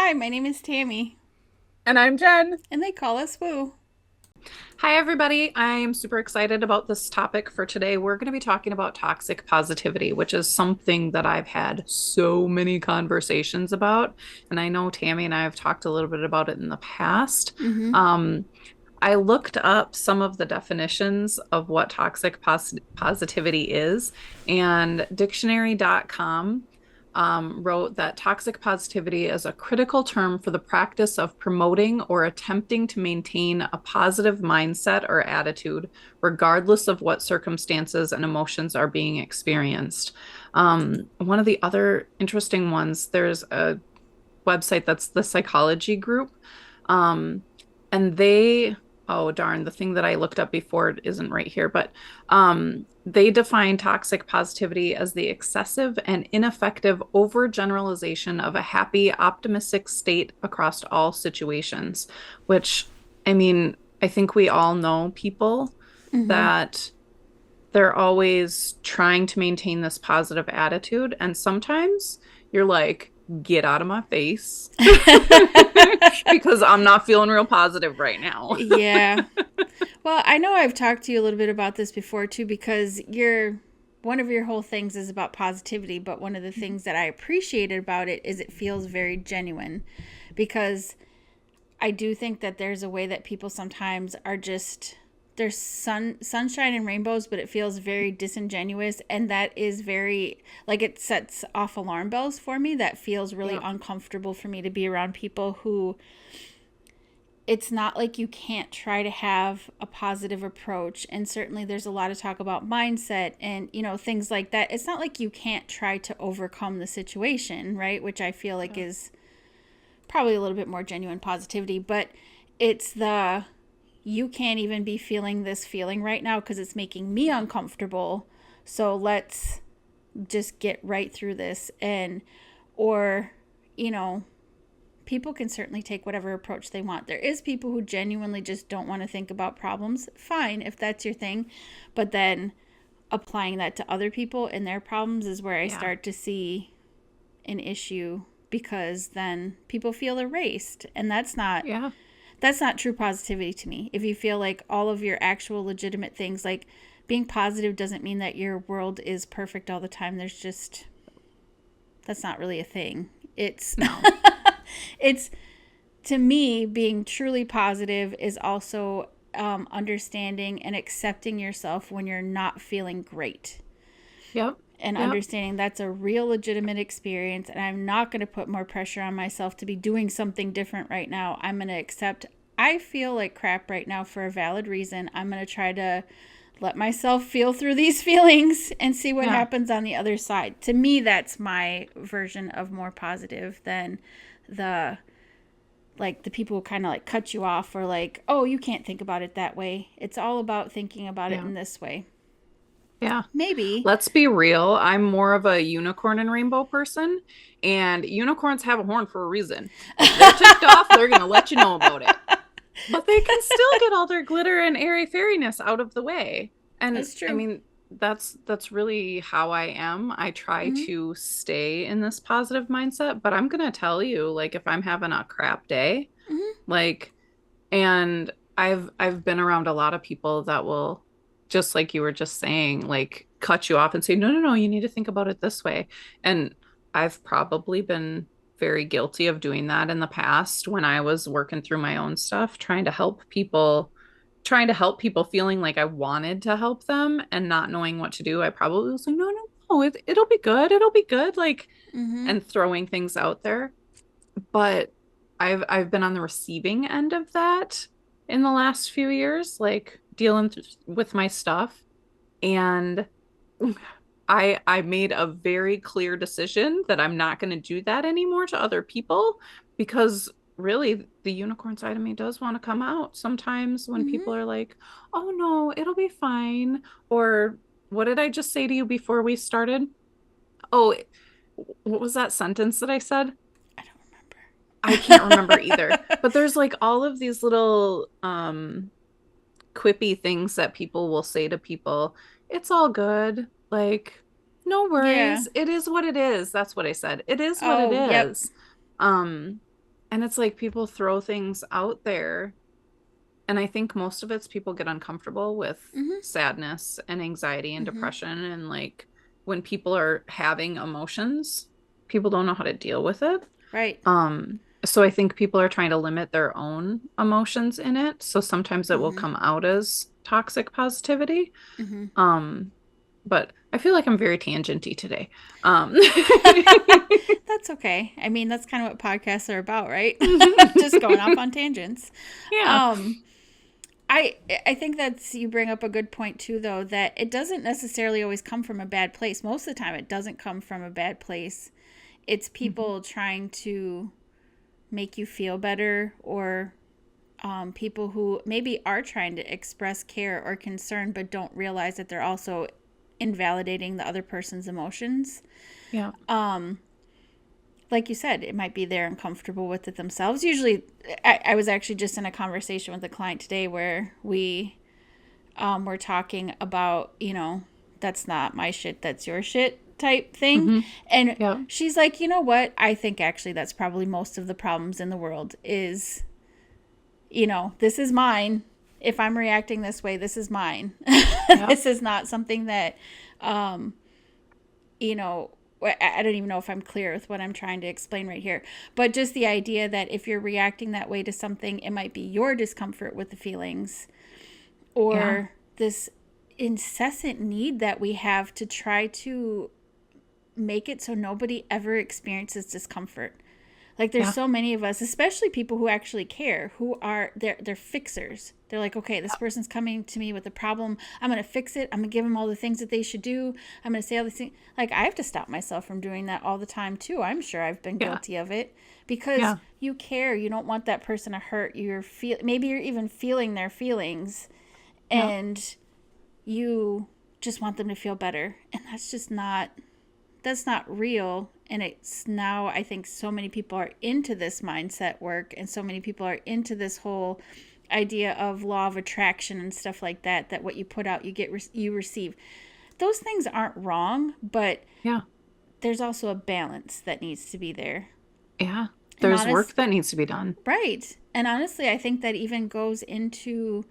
Hi, my name is Tammy, And I'm Jen. and they call us Woo. Hi, everybody. I'm super excited about this topic for today. We're going to be talking about toxic positivity, which is something that I've had so many conversations about. And I know Tammy and I have talked a little bit about it in the past. Mm-hmm. Um, I looked up some of the definitions of what positivity is, and dictionary.com wrote that toxic positivity is a critical term for the practice of promoting or attempting to maintain a positive mindset or attitude, regardless of what circumstances and emotions are being experienced. One of the other interesting ones, there's a website that's the Psychology Group. Um, and they, oh darn, the thing that I looked up before isn't right here, but they define toxic positivity as the excessive and ineffective overgeneralization of a happy, optimistic state across all situations, which, I mean, I think we all know people Mm-hmm. that they're always trying to maintain this positive attitude. And sometimes you're like, get out of my face because I'm not feeling real positive right now. Yeah. Well, I know I've talked to you a little bit about this before too, because one of your whole things is about positivity, but one of the things that I appreciated about it is it feels very genuine, because I do think that there's a way that people sometimes are just there's sunshine and rainbows, but it feels very disingenuous, and that is very like it sets off alarm bells for me. That feels really Yeah. uncomfortable for me to be around people who it's not like you can't try to have a positive approach, and certainly there's a lot of talk about mindset and things like that. It's not like you can't try to overcome the situation, right? Which I feel like Yeah. is probably a little bit more genuine positivity, but it's the you can't even be feeling this feeling right now because it's making me uncomfortable. So let's just get right through this. And, or, you know, people can certainly take whatever approach they want. There is people who genuinely just don't want to think about problems. Fine, if that's your thing. But then applying that to other people and their problems is where I Yeah. start to see an issue, because then people feel erased, and Yeah. that's not true positivity to me. If you feel like all of your actual legitimate things, like being positive doesn't mean that your world is perfect all the time. There's just, that's not really a thing. It's, No. it's, to me, being truly positive is also understanding and accepting yourself when you're not feeling great, Yep. and Yep. understanding that's a real legitimate experience, and I'm not going to put more pressure on myself to be doing something different right now. I'm going to accept I feel like crap right now for a valid reason. I'm going to try to let myself feel through these feelings and see what Yeah. happens on the other side. To me, that's my version of more positive than the the people who kind of like cut you off, or like, oh, you can't think about it that way. It's all about thinking about it Yeah. in this way. Yeah. Maybe. Let's be real. I'm more of a unicorn and rainbow person, and unicorns have a horn for a reason. If they're ticked off, they're going to let you know about it. But they can still get all their glitter and airy fairiness out of the way. And That's I true. mean, that's really how I am. I try Mm-hmm. to stay in this positive mindset, but I'm gonna tell you, like, if I'm having a crap day, Mm-hmm. like, and I've been around a lot of people that will, just like you were just saying, like cut you off and say, no, no, no, you need to think about it this way. And I've probably been very guilty of doing that in the past when I was working through my own stuff, trying to help people, feeling like I wanted to help them and not knowing what to do. I probably was like, no, no, no, it'll be good. It'll be good. Like, Mm-hmm. and throwing things out there. But I've been on the receiving end of that in the last few years, like dealing with my stuff. And I made a very clear decision that I'm not going to do that anymore to other people, because really the unicorn side of me does want to come out sometimes when people Mm-hmm. are like, "Oh no, it'll be fine." Or what did I just say to you before we started? Oh, what was that sentence that I said? I don't remember. I can't remember either. But there's like all of these little quippy things that people will say to people. It's all good. Like, no Yeah. worries. It is what it is. That's what I said. It is what it Oh, yep. is. Um And it's like people throw things out there. And I think most of it's people get uncomfortable with Mm-hmm. sadness and anxiety and Mm-hmm. depression. And like when people are having emotions, people don't know how to deal with it. Right. So I think people are trying to limit their own emotions in it. So sometimes it will Mm-hmm. come out as toxic positivity. Mm-hmm. Um, but I feel like I'm very tangenty today. That's okay. I mean, that's kind of what podcasts are about, right? Just going off on tangents. Yeah. Um, I I think that's you bring up a good point too, though, that it doesn't necessarily always come from a bad place. Most of the time, it doesn't come from a bad place. It's Mhm. people trying to make you feel better, or people who maybe are trying to express care or concern, but don't realize that they're also invalidating the other person's emotions. Yeah. Like you said, it might be they're uncomfortable with it themselves. Usually, I was actually just in a conversation with a client today where we were talking about, that's not my shit, that's your shit type thing. Hmm. And Yeah. she's like, you know what? I think actually that's probably most of the problems in the world is, this is mine. If I'm reacting this way, this is mine. Yeah. This is not something that, um, you know, I don't even know if I'm clear with what I'm trying to explain right here. But just the idea that if you're reacting that way to something, it might be your discomfort with the feelings Yeah. or this incessant need that we have to try to make it so nobody ever experiences discomfort. Like there's Yeah. so many of us, especially people who actually care, who are they're fixers. They're like, okay, this person's coming to me with a problem. I'm gonna fix it. I'm gonna give them all the things that they should do. I'm gonna say all these things. Like I have to stop myself from doing that all the time too. I'm sure I've been Yeah. guilty of it because Yeah. you care. You don't want that person to hurt. Maybe you're even feeling their feelings, Yeah. and you just want them to feel better, and that's not real. And it's now, I think so many people are into this mindset work, and so many people are into this whole idea of law of attraction and stuff like that, that what you put out you receive. Those things aren't wrong, but Yeah. there's also a balance that needs to be there. Yeah. And There's honest work that needs to be done. Right. And honestly, I think that even goes into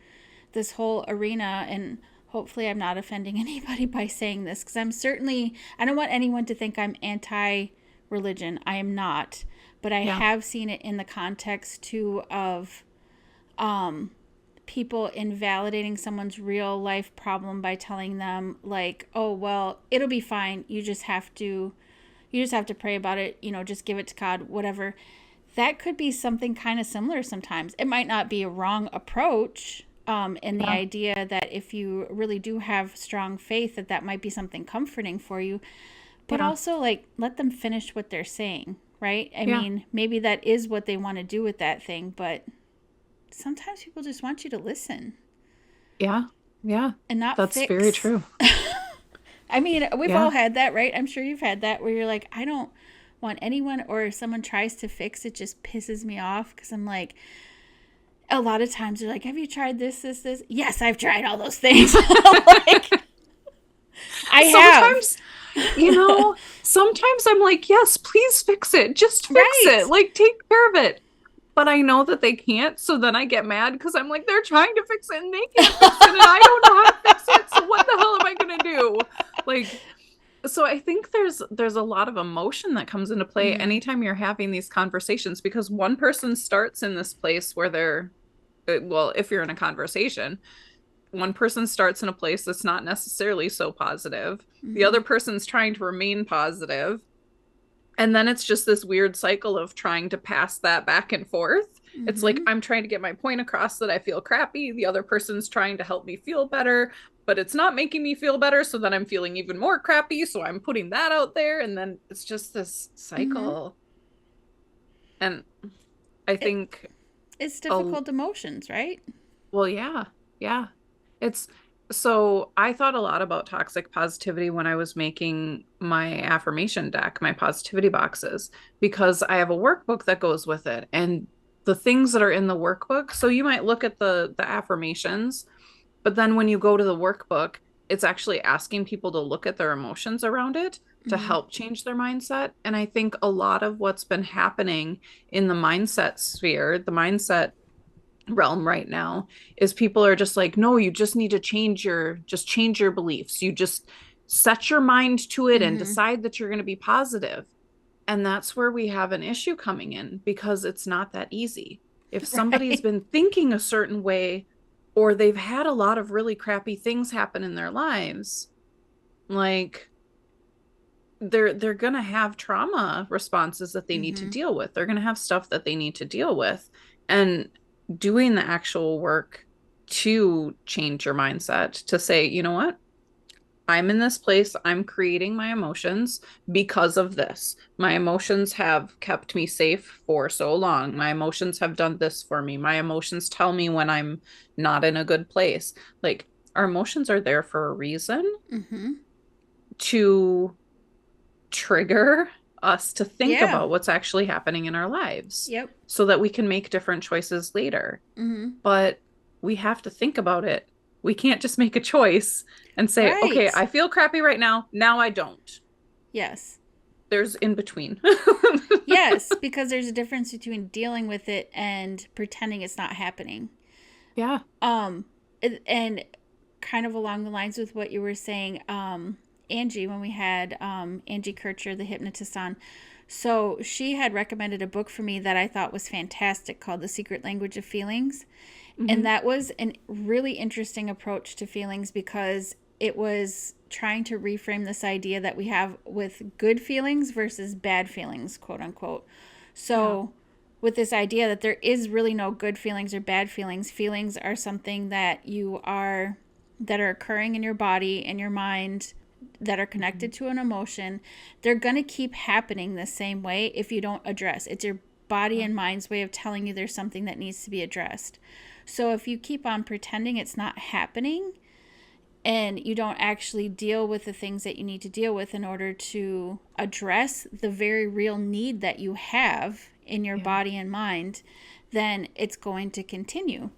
this whole arena, and hopefully I'm not offending anybody by saying this, because I don't want anyone to think I'm anti religion. I am not. But I Yeah. have seen it in the context too of um, people invalidating someone's real life problem by telling them, like, oh, well, it'll be fine. You just have to pray about it, just give it to God, whatever. That could be something kind of similar sometimes. It might not be a wrong approach, in the Yeah. idea that if you really do have strong faith, that might be something comforting for you. But Yeah. also, like, let them finish what they're saying, right? I Yeah. mean, maybe that is what they want to do with that thing, but sometimes people just want you to listen Yeah. Yeah. and not That's very fix. true. I mean, we've Yeah. all had that, right? I'm sure you've had that where you're like, I don't want anyone, or if someone tries to fix it, just pisses me off because I'm like, a lot of times they're like, have you tried this? Yes, I've tried all those things. Like, I have. Sometimes, you know, sometimes I'm like, yes, please fix it. Just fix it. Right. Like, take care of it. But I know that they can't. So then I get mad because I'm like, they're trying to fix it and they can't fix it. And I don't know how to fix it. So what the hell am I going to do? Like, so I think there's a lot of emotion that comes into play Mm-hmm. anytime you're having these conversations because one person starts in this place where they're well, if you're in a conversation, one person starts in a place that's not necessarily so positive. The Mm-hmm. other person's trying to remain positive, and then it's just this weird cycle of trying to pass that back and forth. It's like Mm-hmm. I'm trying to get my point across that I feel crappy. The other person's trying to help me feel better, but it's not making me feel better. So then I'm feeling even more crappy. So I'm putting that out there. And then it's just this Mm-hmm. cycle. And I It, think, it's oh, difficult emotions, right? well, yeah, yeah. It's so I thought a lot about toxic positivity when I was making my affirmation deck, my positivity boxes, because I have a workbook that goes with it. And the things that are in the workbook, so you might look at the affirmations, but then when you go to the workbook, it's actually asking people to look at their emotions around it to Mm-hmm. help change their mindset. And I think a lot of what's been happening in the mindset sphere, the mindset realm right now, is people are just like, no, you just need to change your beliefs. You just set your mind to it and Mm-hmm. decide that you're going to be positive. And that's where we have an issue coming in, because it's not that easy. If somebody's Right. been thinking a certain way, or they've had a lot of really crappy things happen in their lives, like they're going to have trauma responses that they need to Mm-hmm. deal with. They're going to have stuff that they need to deal with. And doing the actual work to change your mindset, to say, you know what? I'm in this place. I'm creating my emotions because of this. My emotions have kept me safe for so long. My emotions have done this for me. My emotions tell me when I'm not in a good place. Like, our emotions are there for a reason, Mm-hmm. to trigger us to think Yeah. about what's actually happening in our lives Yep. so that we can make different choices later. Mm-hmm. But we have to think about it. We can't just make a choice and say, okay, Right. I feel crappy right now. Now I don't. Yes. There's in between. Yes, because there's a difference between dealing with it and pretending it's not happening. Yeah. Um, and kind of along the lines with what you were saying, Angie, when we had Angie Kircher, the hypnotist, on. So she had recommended a book for me that I thought was fantastic called The Secret Language of Feelings. And Mm-hmm. that was a really interesting approach to feelings because it was trying to reframe this idea that we have with good feelings versus bad feelings, quote unquote. Yeah. So, with this idea that there is really no good feelings or bad feelings, feelings are something that are occurring in your body and your mind that are Mm-hmm. connected to an emotion. They're going to keep happening the same way if you don't address. It's your body Yeah. and mind's way of telling you there's something that needs to be addressed. So if you keep on pretending it's not happening and you don't actually deal with the things that you need to deal with in order to address the very real need that you have in your Yeah. body and mind, then it's going to continue.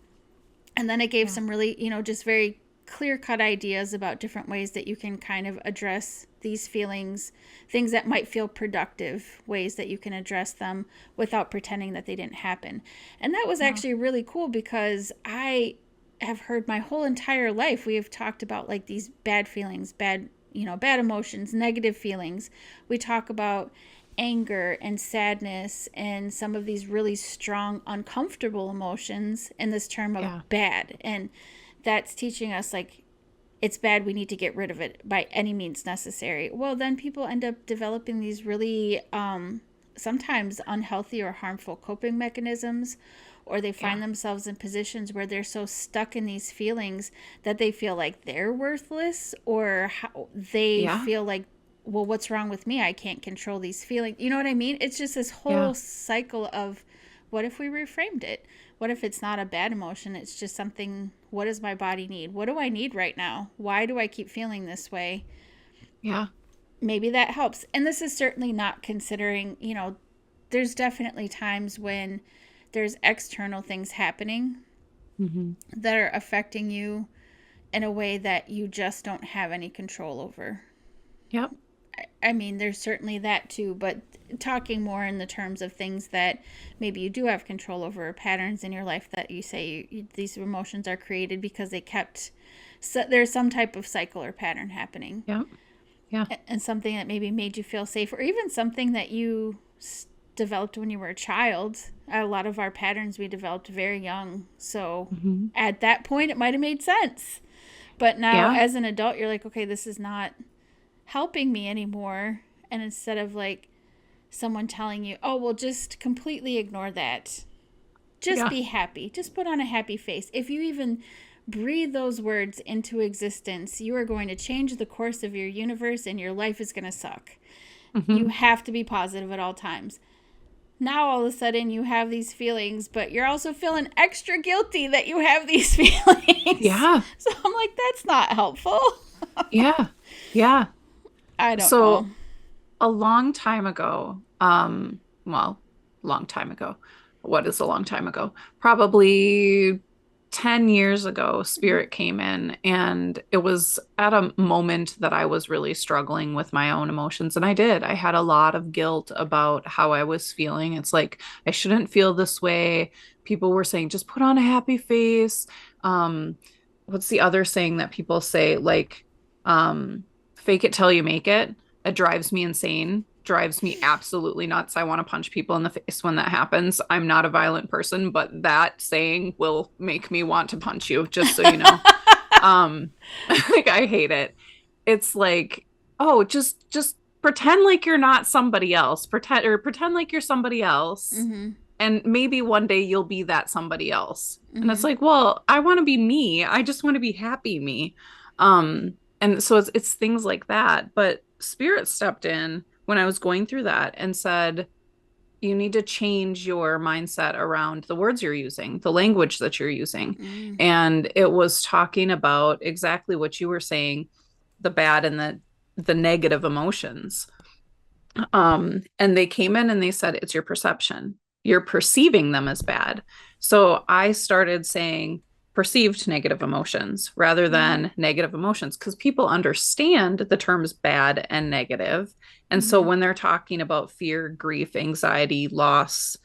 And then it gave Yeah. some really, just very clear cut ideas about different ways that you can kind of address these feelings, things that might feel productive, ways that you can address them without pretending that they didn't happen. And that was Yeah. actually really cool because I have heard my whole entire life we have talked about like these bad feelings, bad emotions, negative feelings. We talk about anger and sadness and some of these really strong uncomfortable emotions in this term of Yeah. bad, and that's teaching us like it's bad, we need to get rid of it by any means necessary. Well, then people end up developing these really sometimes unhealthy or harmful coping mechanisms, or they Yeah. find themselves in positions where they're so stuck in these feelings that they feel like they're worthless, or how they Yeah. feel like, well, what's wrong with me? I can't control these feelings. You know what I mean? It's just this Yeah. whole cycle of what if we reframed it? What if it's not a bad emotion? It's just something. What does my body need? What do I need right now? Why do I keep feeling this way? Yeah. Maybe that helps. And this is certainly not considering, there's definitely times when there's external things happening Mm-hmm. that are affecting you in a way that you just don't have any control over. Yep. I mean, there's certainly that too, but talking more in the terms of things that maybe you do have control over, patterns in your life that you say these emotions are created because there's some type of cycle or pattern happening, Yep. Yeah. and something that maybe made you feel safe, or even something that you developed when you were a child. A lot of our patterns we developed very young, so Mm-hmm. at that point it might have made sense. But now, Yeah. as an adult, you're like, okay, this is not helping me anymore. And instead of like someone telling you, oh, well, just completely ignore that, just Yeah. be happy, just put on a happy face. If you even breathe those words into existence, you are going to change the course of your universe and your life is going to suck. You Mm-hmm. have to be positive at all times. Now all of a sudden you have these feelings, but you're also feeling extra guilty that you have these feelings. Yeah. So I'm like, that's not helpful. Yeah. Yeah. I don't know. So a long time ago, well, long time ago. What is a long time ago? Probably 10 years ago, Spirit came in, and it was at a moment that I was really struggling with my own emotions. And I did. I had a lot of guilt about how I was feeling. It's like, I shouldn't feel this way. People were saying, just put on a happy face. Um, what's the other saying that people say? Like, um, fake it till you make it. It drives me insane, drives me absolutely nuts. I want to punch people in the face when that happens. I'm not a violent person, but that saying will make me want to punch you, just so you know. Um, like I hate it. It's like, oh, just pretend like you're not somebody else. Pretend like you're somebody else. Mm-hmm. And maybe one day you'll be that somebody else. And Mm-hmm. it's like, well, I want to be me. I just want to be happy me. And so it's things like that. But Spirit stepped in when I was going through that and said, you need to change your mindset around the words you're using, the language that you're using. Mm-hmm. And it was talking about exactly what you were saying, the bad and the negative emotions. And they came in and they said, it's your perception. You're perceiving them as bad. So I started saying perceived negative emotions rather than negative emotions, because people understand the terms bad and negative. And so Mm-hmm. when they're talking about fear, grief, anxiety, loss,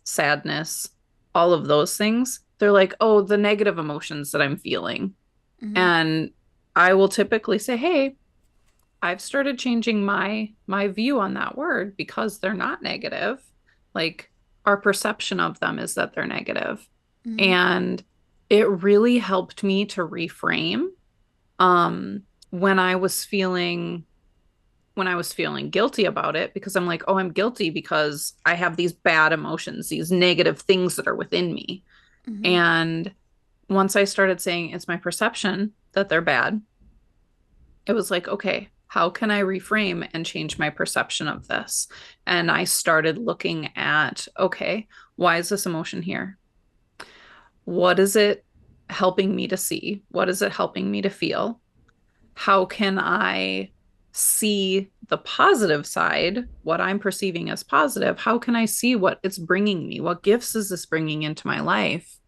sadness, all of those things, they're like, oh, the negative emotions that I'm feeling. Mm-hmm. And I will typically say, hey, I've started changing my view on that word because they're not negative. Like, our perception of them is that they're negative. Mm-hmm. And it really helped me to reframe um when I was feeling guilty about it, because I'm like, oh, I'm guilty because I have these bad emotions, these negative things that are within me. Mm-hmm. And once I started saying it's my perception that they're bad, it was like, okay, how can I reframe and change my perception of this? And I started looking at, okay, why is this emotion here? What is it helping me to see? What is it helping me to feel? How can I see the positive side, what I'm perceiving as positive? How can I see what it's bringing me? What gifts is this bringing into my life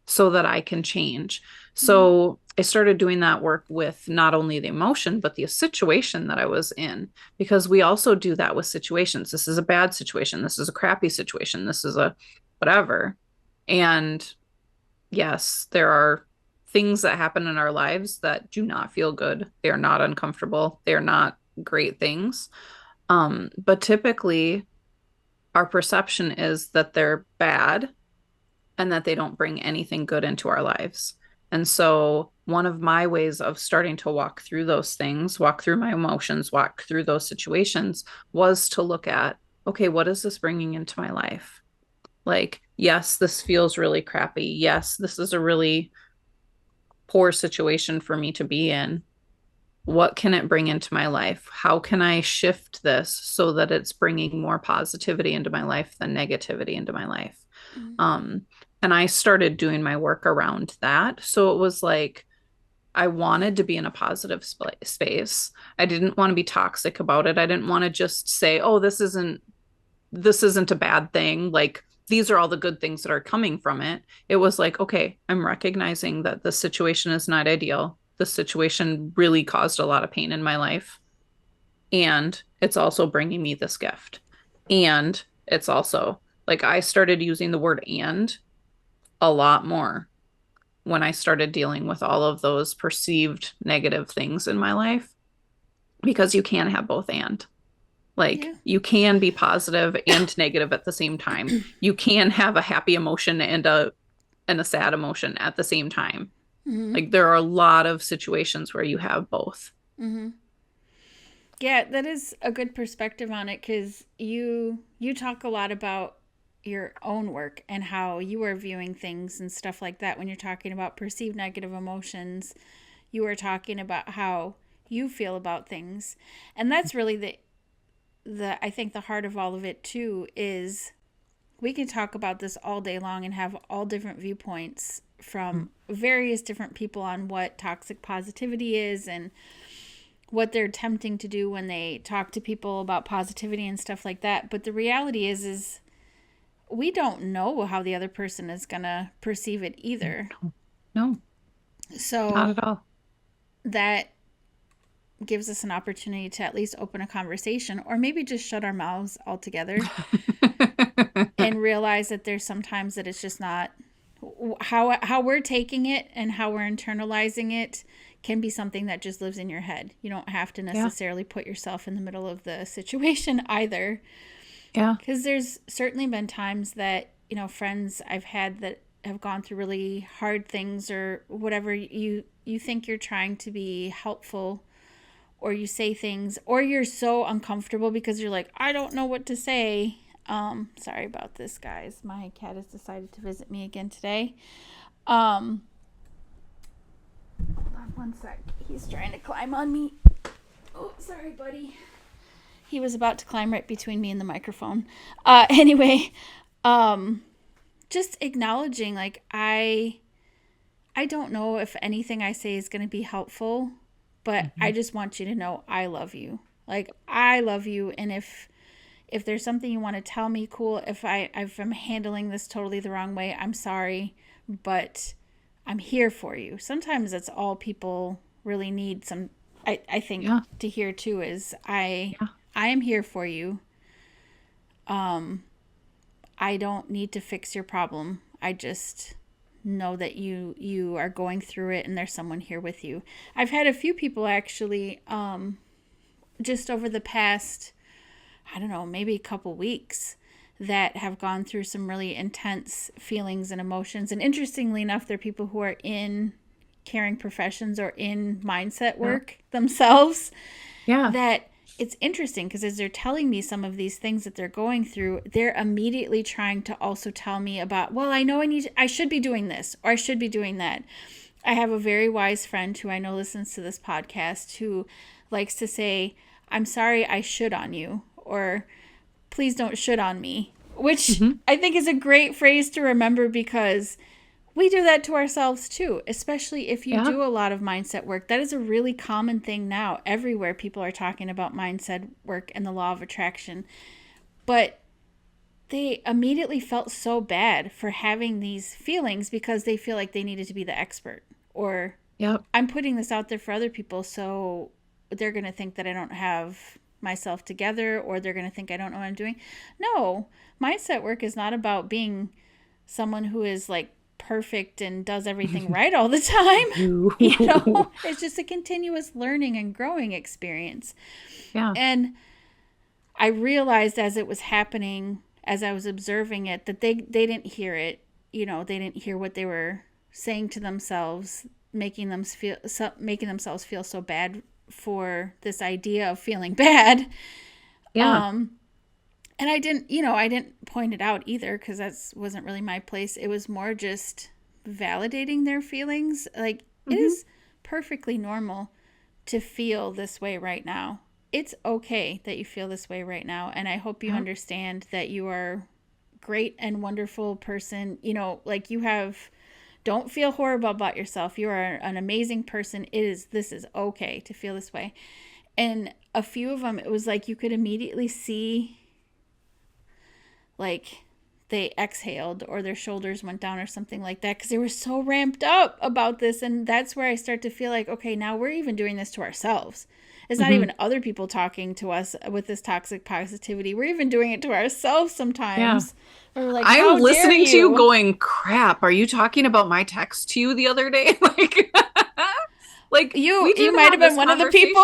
so that I can change? Mm-hmm. So I started doing that work with not only the emotion, but the situation that I was in, because we also do that with situations. This is a bad situation. This is a crappy situation. This is a whatever. And yes, there are things that happen in our lives that do not feel good. They are not uncomfortable. They are not great things. But typically, our perception is that they're bad and that they don't bring anything good into our lives. And so, one of my ways of starting to walk through those things, walk through my emotions, walk through those situations, was to look at, okay, what is this bringing into my life? Like, yes, this feels really crappy. Yes, this is a really poor situation for me to be in. What can it bring into my life? How can I shift this so that it's bringing more positivity into my life than negativity into my life? Mm-hmm. Um, and I started doing my work around that. So it was like, I wanted to be in a positive space. I didn't want to be toxic about it. I didn't want to just say, oh, this isn't a bad thing. Like, these are all the good things that are coming from it. It was like, okay, I'm recognizing that the situation is not ideal. The situation really caused a lot of pain in my life. And it's also bringing me this gift. And it's also like, I started using the word and a lot more when I started dealing with all of those perceived negative things in my life, because you can have both and. Like, Yeah. you can be positive and negative at the same time. You can have a happy emotion and a sad emotion at the same time. Mm-hmm. Like, there are a lot of situations where you have both. Mm-hmm. Yeah, that is a good perspective on it, because you talk a lot about your own work and how you are viewing things and stuff like that. When you're talking about perceived negative emotions, you are talking about how you feel about things, and that's really the I think the heart of all of it too. Is we can talk about this all day long and have all different viewpoints from various different people on what toxic positivity is and what they're attempting to do when they talk to people about positivity and stuff like that. But the reality is we don't know how the other person is going to perceive it either. No, not So at all. that gives us an opportunity to at least open a conversation, or maybe just shut our mouths altogether and realize that there's sometimes that it's just not how we're taking it and how we're internalizing it can be something that just lives in your head. You don't have to Yeah. necessarily put yourself in the middle of the situation either. Yeah. Because there's certainly been times that, friends I've had that have gone through really hard things or whatever, you think you're trying to be helpful, or you say things, or you're so uncomfortable because you're like, I don't know what to say. Sorry about this, guys. My cat has decided to visit me again today. Hold on one sec. He's trying to climb on me. Oh, sorry, buddy. He was about to climb right between me and the microphone. Anyway, just acknowledging, like, I don't know if anything I say is going to be helpful, but I just want you to know I love you. Like, I love you, and if there's something you want to tell me, cool. If I'm handling this totally the wrong way, I'm sorry, but I'm here for you. Sometimes that's all people really need. I think Yeah. to hear too is I Yeah. am here for you. I don't need to fix your problem. I just know that you are going through it and there's someone here with you. I've had a few people actually just over the past, I don't know, maybe a couple weeks that have gone through some really intense feelings and emotions. And interestingly enough, they're people who are in caring professions or in mindset work themselves. Yeah. That it's interesting because as they're telling me some of these things that they're going through, they're immediately trying to also tell me about, well, I know I should be doing this or I should be doing that. I have a very wise friend who I know listens to this podcast who likes to say, I'm sorry I should on you, or please don't should on me, which I think is a great phrase to remember because we do that to ourselves too, especially if you do a lot of mindset work. That is a really common thing now. Everywhere people are talking about mindset work and the law of attraction. But they immediately felt so bad for having these feelings because they feel like they needed to be the expert. Or I'm putting this out there for other people, so they're going to think that I don't have myself together, or they're going to think I don't know what I'm doing. No, mindset work is not about being someone who is like perfect and does everything right all the time. It's just a continuous learning and growing experience. And I realized as it was happening, as I was observing it, that they didn't hear it. They didn't hear what they were saying to themselves, making themselves feel so bad for this idea of feeling bad. And I didn't point it out either because that wasn't really my place. It was more just validating their feelings. Like, it is perfectly normal to feel this way right now. It's okay that you feel this way right now. And I hope you understand that you are great and wonderful person. Like don't feel horrible about yourself. You are an amazing person. This is okay to feel this way. And a few of them, it was like you could immediately see, like, they exhaled or their shoulders went down or something like that because they were so ramped up about this. And that's where I start to feel like, okay, now we're even doing this to ourselves. It's not even other people talking to us with this toxic positivity. We're even doing it to ourselves sometimes. We're like, I'm listening to you going, crap, are you talking about my text to you the other day? Like you might have been one of the people.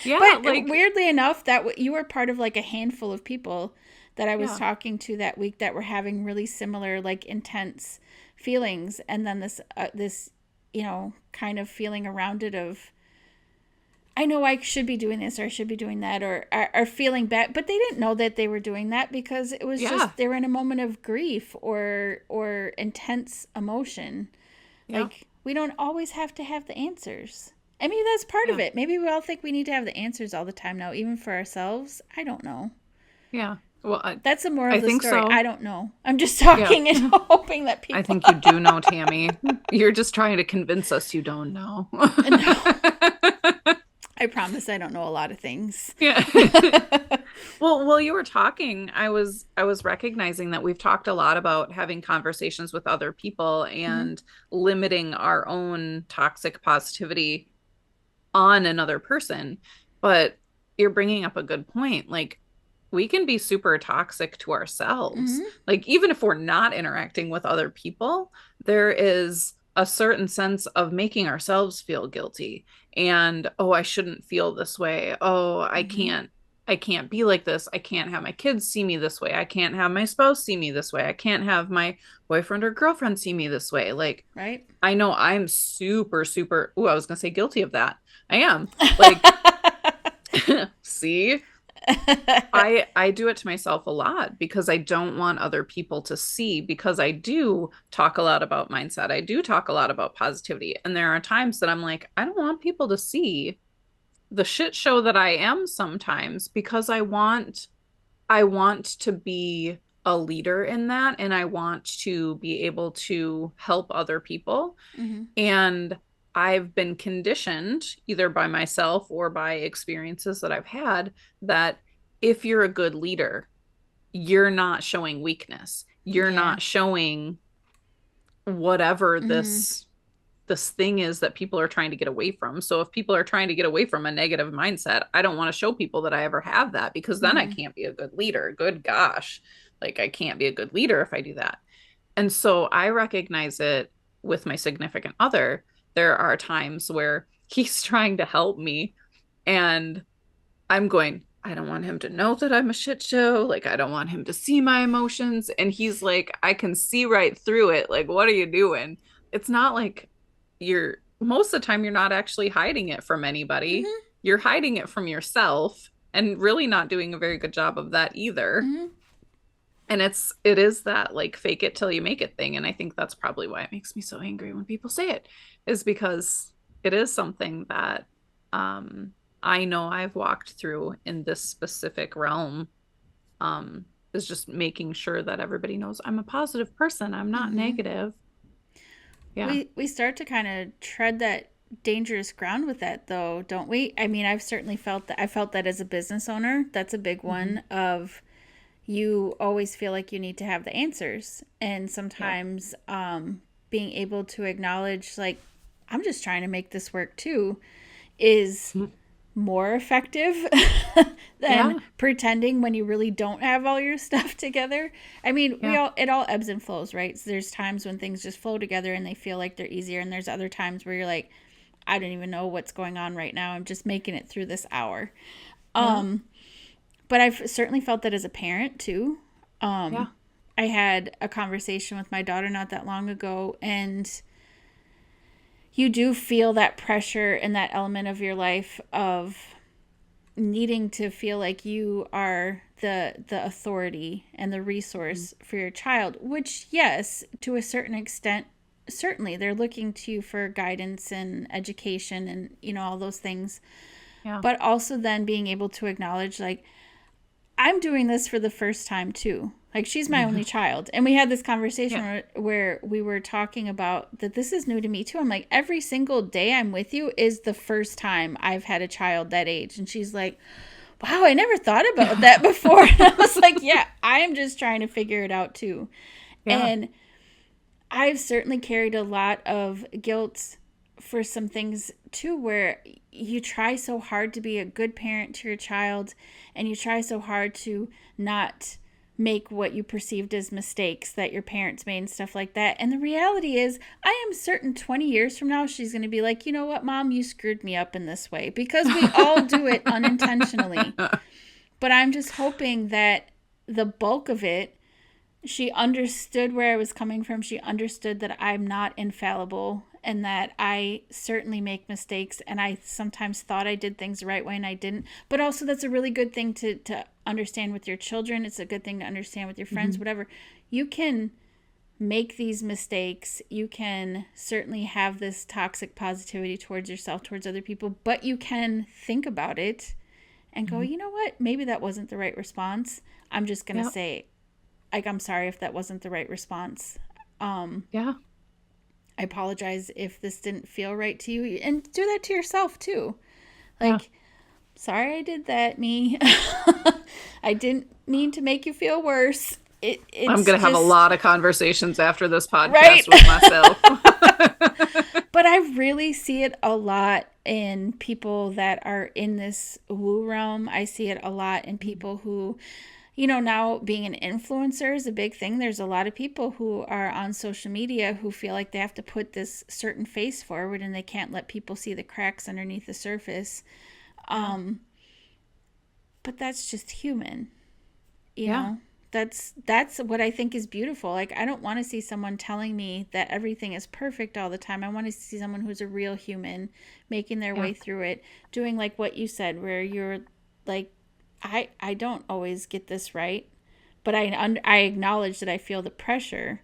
But weirdly enough, that you were part of like a handful of people that I was talking to that week that were having really similar, like, intense feelings. And then this kind of feeling around it of, I know I should be doing this or I should be doing that, or are feeling bad, but they didn't know that they were doing that because it was just, they were in a moment of grief or intense emotion. Like, we don't always have to have the answers. I mean, that's part of it. Maybe we all think we need to have the answers all the time now, even for ourselves. I don't know. Yeah. Well, that's the moral of the story. So. I don't know. I'm just talking and hoping that people. I think you do know, Tammy. You're just trying to convince us you don't know. No. I promise I don't know a lot of things. Yeah. Well, while you were talking, I was recognizing that we've talked a lot about having conversations with other people Mm-hmm. and limiting our own toxic positivity on another person. But you're bringing up a good point. Like, we can be super toxic to ourselves. Mm-hmm. Like, even if we're not interacting with other people, there is a certain sense of making ourselves feel guilty. And, oh, I shouldn't feel this way. Oh, Mm-hmm. I can't be like this. I can't have my kids see me this way. I can't have my spouse see me this way. I can't have my boyfriend or girlfriend see me this way. Like, Right? I know I'm super, super, I was gonna say guilty of that. I am. Like, see, I do it to myself a lot because I don't want other people to see, because I do talk a lot about mindset. I do talk a lot about positivity. And there are times that I'm like, I don't want people to see the shit show that I am sometimes, because I want to be a leader in that, and I want to be able to help other people. Mm-hmm. And I've been conditioned either by myself or by experiences that I've had that if you're a good leader, you're not showing weakness. You're Yeah. not showing whatever Mm-hmm. this thing is that people are trying to get away from. So if people are trying to get away from a negative mindset, I don't want to show people that I ever have that, because then I Mm-hmm. can't be a good leader. Good gosh. Like, I can't be a good leader if I do that. And so I recognize it with my significant other. There are times where he's trying to help me, and I'm going, I don't want him to know that I'm a shit show. Like, I don't want him to see my emotions. And he's like, I can see right through it. Like, what are you doing? It's not like most of the time, you're not actually hiding it from anybody. Mm-hmm. You're hiding it from yourself, and really not doing a very good job of that either. Mm-hmm. And it is that, like, fake it till you make it thing. And I think that's probably why it makes me so angry when people say it, is because it is something that um I know I've walked through in this specific realm, um is just making sure that everybody knows I'm a positive person. I'm not Mm-hmm. negative. Yeah. We start to kind of tread that dangerous ground with that, though, don't we? I mean, I've certainly felt that. I felt that as a business owner. That's a big Hmm. one of you always feel like you need to have the answers. And Yep. sometimes being able to acknowledge, like, I'm just trying to make this work too, is more effective than Yeah. pretending when you really don't have all your stuff together. I mean, Yeah. it all ebbs and flows, right? So there's times when things just flow together and they feel like they're easier, and there's other times where you're like, I don't even know what's going on right now. I'm just making it through this hour. Yeah. But I've certainly felt that as a parent too. Yeah. I had a conversation with my daughter not that long ago, and you do feel that pressure in that element of your life of needing to feel like you are the authority and the Mhm. resource for your child, which, yes, to a certain extent, certainly they're looking to you for guidance and education and, all those things. Yeah. But also then being able to acknowledge, like, I'm doing this for the first time too. Like, she's my only child. And we had this conversation Yeah. where we were talking about that this is new to me too. I'm like, every single day I'm with you is the first time I've had a child that age. And she's like, wow, I never thought about that before. And I was like, yeah, I am just trying to figure it out too. Yeah. And I've certainly carried a lot of guilt for some things too, where you try so hard to be a good parent to your child, and you try so hard to not make what you perceived as mistakes that your parents made and stuff like that. And the reality is, I am certain 20 years from now, she's going to be like, you know what, Mom, you screwed me up in this way, because we all do it unintentionally. But I'm just hoping that the bulk of it, she understood where I was coming from. She understood that I'm not infallible and that I certainly make mistakes, and I sometimes thought I did things the right way and I didn't. But also, that's a really good thing to understand with your children. It's a good thing to understand with your friends, Mhm. whatever. You can make these mistakes. You can certainly have this toxic positivity towards yourself, towards other people, but you can think about it and go, Mhm. you know what? Maybe that wasn't the right response. I'm just going to Yep. say, like, I'm sorry if that wasn't the right response. Um, Yeah. I apologize if this didn't feel right to you, and do that to yourself too. Yeah. Like, sorry I did that, me. I didn't mean to make you feel worse. I'm It's going to have a just lot of conversations after this right. podcast with myself. But I really see it a lot in people that are in this woo realm. I see it a lot in people who, now being an influencer is a big thing. There's a lot of people who are on social media who feel like they have to put this certain face forward and they can't let people see the cracks underneath the surface. Yeah. But that's just human, you Yeah. know. That's what I think is beautiful. Like, I don't want to see someone telling me that everything is perfect all the time. I want to see someone who's a real human making their Yeah. way through it, doing like what you said, where you're like, I don't always get this right, but I acknowledge that I feel the pressure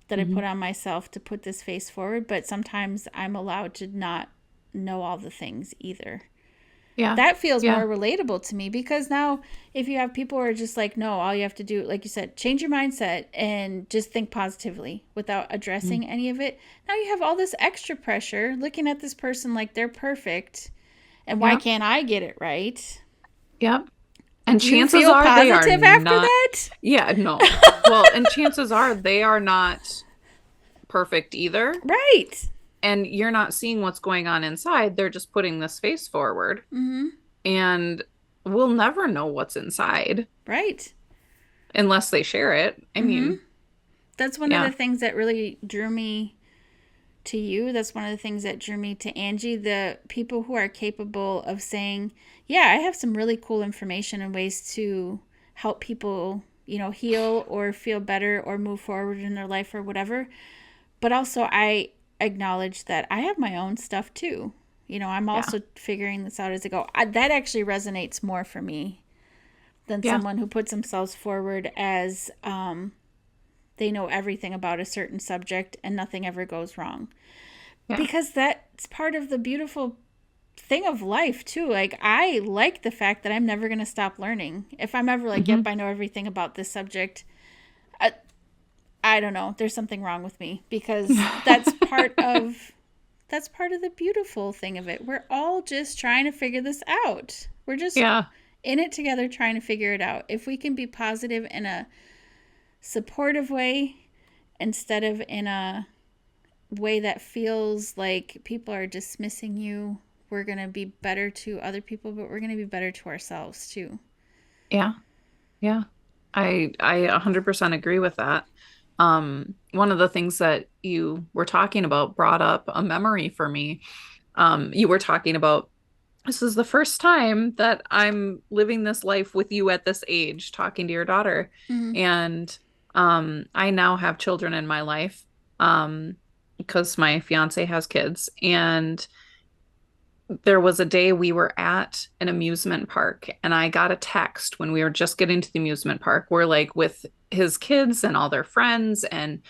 that I Hmm. put on myself to put this face forward, but sometimes I'm allowed to not know all the things either. Yeah. That feels Yeah. more relatable to me, because now if you have people who are just like, no, all you have to do, like you said, change your mindset and just think positively without Mm. addressing any of it. Now you have all this extra pressure looking at this person like they're perfect, and why Yeah. can't I get it right? Yeah. And Do you chances feel are they are positive after not, that? yeah, no. Well, and chances are they are not perfect either. Right. And you're not seeing what's going on inside. They're just putting this face forward. And we'll never know what's inside Right. unless they share it. I mean, That's one of the yeah. things that really drew me to you. That's one of the things that drew me to Angie. The people who are capable of saying, yeah, I have some really cool information and ways to help people, heal or feel better or move forward in their life or whatever. But also, I acknowledge that I have my own stuff too. I'm Yeah. also figuring this out as I go. That actually resonates more for me than Yeah. someone who puts themselves forward as they know everything about a certain subject and nothing ever goes wrong. Yeah. Because that's part of the beautiful thing of life too. Like, I like the fact that I'm never going to stop learning. If I'm ever like, yep, Hmm. I know everything about this subject, I, I don't know, there's something wrong with me, because that's part of the beautiful thing of it. We're all just trying to figure this out. We're just Yeah. in it together trying to figure it out. If we can be positive in a supportive way instead of in a way that feels like people are dismissing you, we're going to be better to other people, but we're going to be better to ourselves too. Yeah. Yeah. I 100% agree with that. One of the things that you were talking about brought up a memory for me. You were talking about this is the first time that I'm living this life with you at this age, talking to your daughter. Mm-hmm. And I now have children in my life because my fiance has kids. And there was a day we were at an amusement park, and I got a text when we were just getting to the amusement park. We're like with his kids and all their friends, and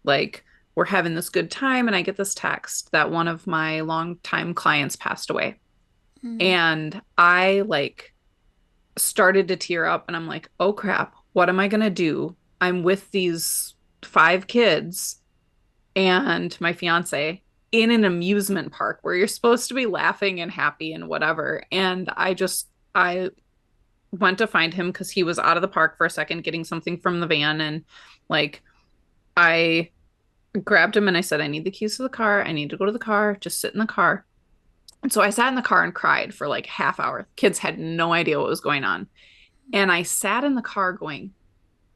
like we're having this good time. And I get this text that one of my longtime clients passed away. Mm-hmm. And I like started to tear up, and I'm like, oh crap, what am I going to do? I'm with these five kids and my fiance in an amusement park where you're supposed to be laughing and happy and whatever. And I went to find him because he was out of the park for a second getting something from the van. And like, I grabbed him and I said, I need the keys to the car. I need to go to the car. Just sit in the car. And so I sat in the car and cried for like half hour. Kids had no idea what was going on. And I sat in the car going,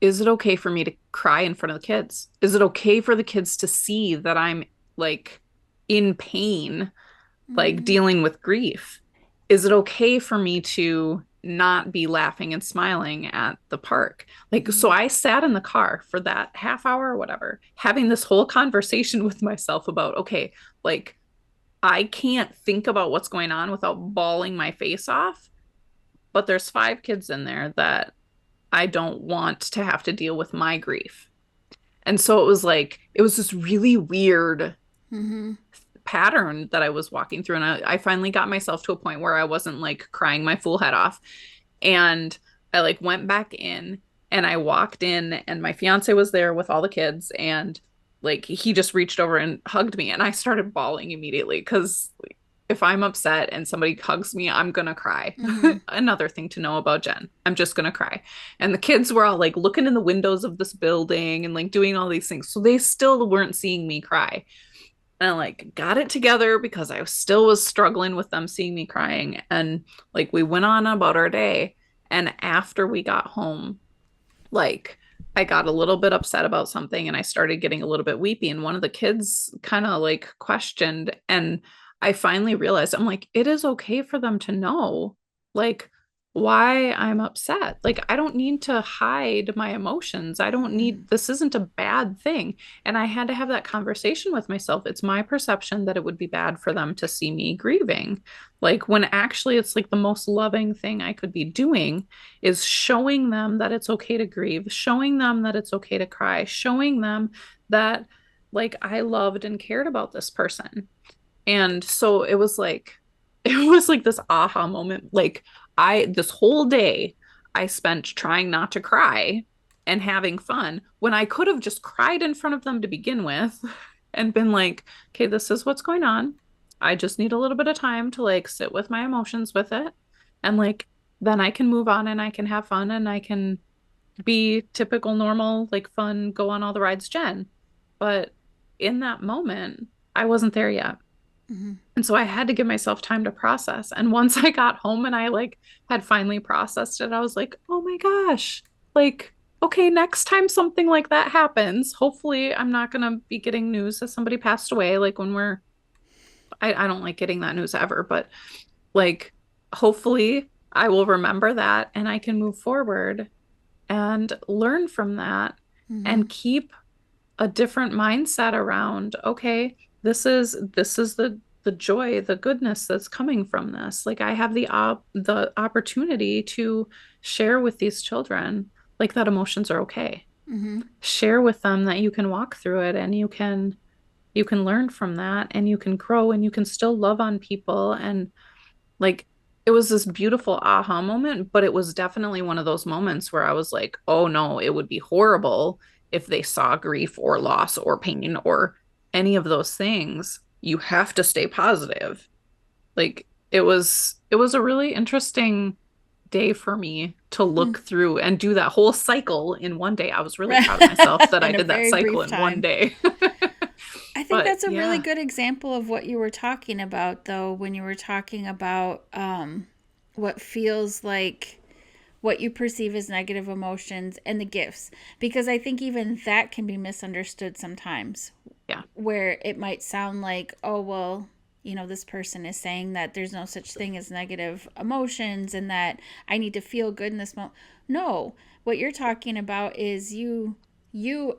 is it okay for me to cry in front of the kids? Is it okay for the kids to see that I'm like in pain, like Mm-hmm. dealing with grief? Is it okay for me to not be laughing and smiling at the park? Like, so I sat in the car for that half hour or whatever, having this whole conversation with myself about, okay, like, I can't think about what's going on without bawling my face off. But there's five kids in there that I don't want to have to deal with my grief. And so it was this really weird Mm-hmm. pattern that I was walking through. And I finally got myself to a point where I wasn't like crying my full head off. And I like went back in and I walked in, and my fiance was there with all the kids. And like he just reached over and hugged me, and I started bawling immediately because if I'm upset and somebody hugs me, I'm gonna cry. Mm-hmm. Another thing to know about Jen, I'm just gonna cry. And the kids were all like looking in the windows of this building and like doing all these things. So they still weren't seeing me cry. And I like got it together because I still was struggling with them seeing me crying. And like we went on about our day. And after we got home, like I got a little bit upset about something and I started getting a little bit weepy. And one of the kids kind of like questioned. And I finally realized I'm like, it is okay for them to know like why I'm upset. Like, I don't need to hide my emotions. I don't Mm-hmm. need, this isn't a bad thing. And I had to have that conversation with myself. It's my perception that it would be bad for them to see me grieving. Like, when actually it's like the most loving thing I could be doing is showing them that it's okay to grieve, showing them that it's okay to cry, showing them that like I loved and cared about this person. And so it was like it was like this aha moment. Like this whole day I spent trying not to cry and having fun when I could have just cried in front of them to begin with and been like, okay, this is what's going on. I just need a little bit of time to like sit with my emotions with it. And like then I can move on and I can have fun and I can be typical, normal, like fun, go on all the rides, Jen. But in that moment, I wasn't there yet. Mm-hmm. And so I had to give myself time to process. And once I got home and I like had finally processed it, I was like, oh my gosh, like, okay, next time something like that happens, hopefully I'm not going to be getting news that somebody passed away. Like when I don't like getting that news ever, but like, hopefully I will remember that and I can move forward and learn from that Mm-hmm. and keep a different mindset around, okay, this is the joy, the goodness that's coming from this. Like I have the opportunity to share with these children like that emotions are okay. Mm-hmm. Share with them that you can walk through it and you can learn from that and you can grow and you can still love on people and like it was this beautiful aha moment, but it was definitely one of those moments where I was like, oh no, it would be horrible if they saw grief or loss or pain or any of those things. You have to stay positive. Like it was a really interesting day for me to look through and do that whole cycle in one day. I was really proud of myself that I In a did that very cycle brief in one time. day. I think But that's a really yeah, good example of what you were talking about, though, when you were talking about what feels like what you perceive as negative emotions and the gifts. Because I think even that can be misunderstood sometimes, yeah, where it might sound like, oh, well, this person is saying that there's no such thing as negative emotions and that I need to feel good in this moment. No, what you're talking about is you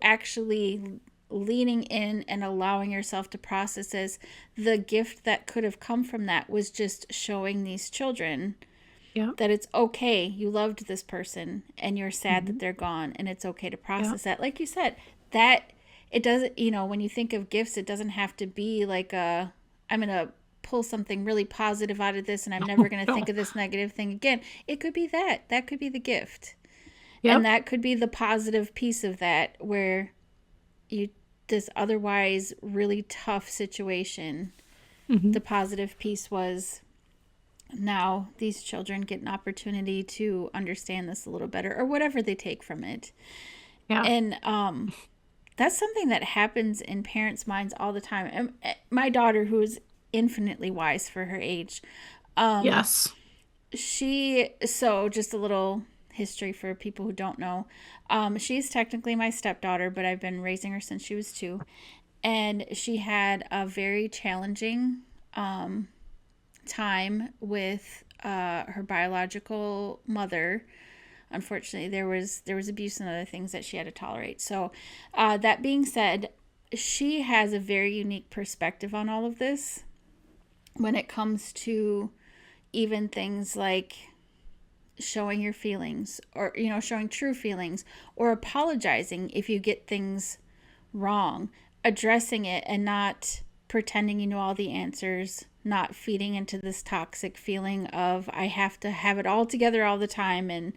actually leaning in and allowing yourself to process as the gift that could have come from that was just showing these children yeah, that it's okay. You loved this person and you're sad that mhm, they're gone and it's okay to yeah, process that. Like you said, that it doesn't, when you think of gifts, it doesn't have to be like I'm going to pull something really positive out of this and I'm never no, going to think no, of this negative thing again. It could be that. That could be the gift. And yep, that could be the positive piece of that where you this otherwise really tough situation. mhm, The positive piece was now these children get an opportunity to understand this a little better or whatever they take from it. yeah, And that's something that happens in parents' minds all the time. And my daughter, who is infinitely wise for her age, yes. so just a little history for people who don't know. She's technically my stepdaughter, but I've been raising her since she was 2. And she had a very challenging time with her biological mother. Unfortunately, there was abuse and other things that she had to tolerate. So, that being said, she has a very unique perspective on all of this when it comes to even things like showing your feelings or showing true feelings or apologizing if you get things wrong, addressing it and not pretending you know all the answers, not feeding into this toxic feeling of I have to have it all together all the time and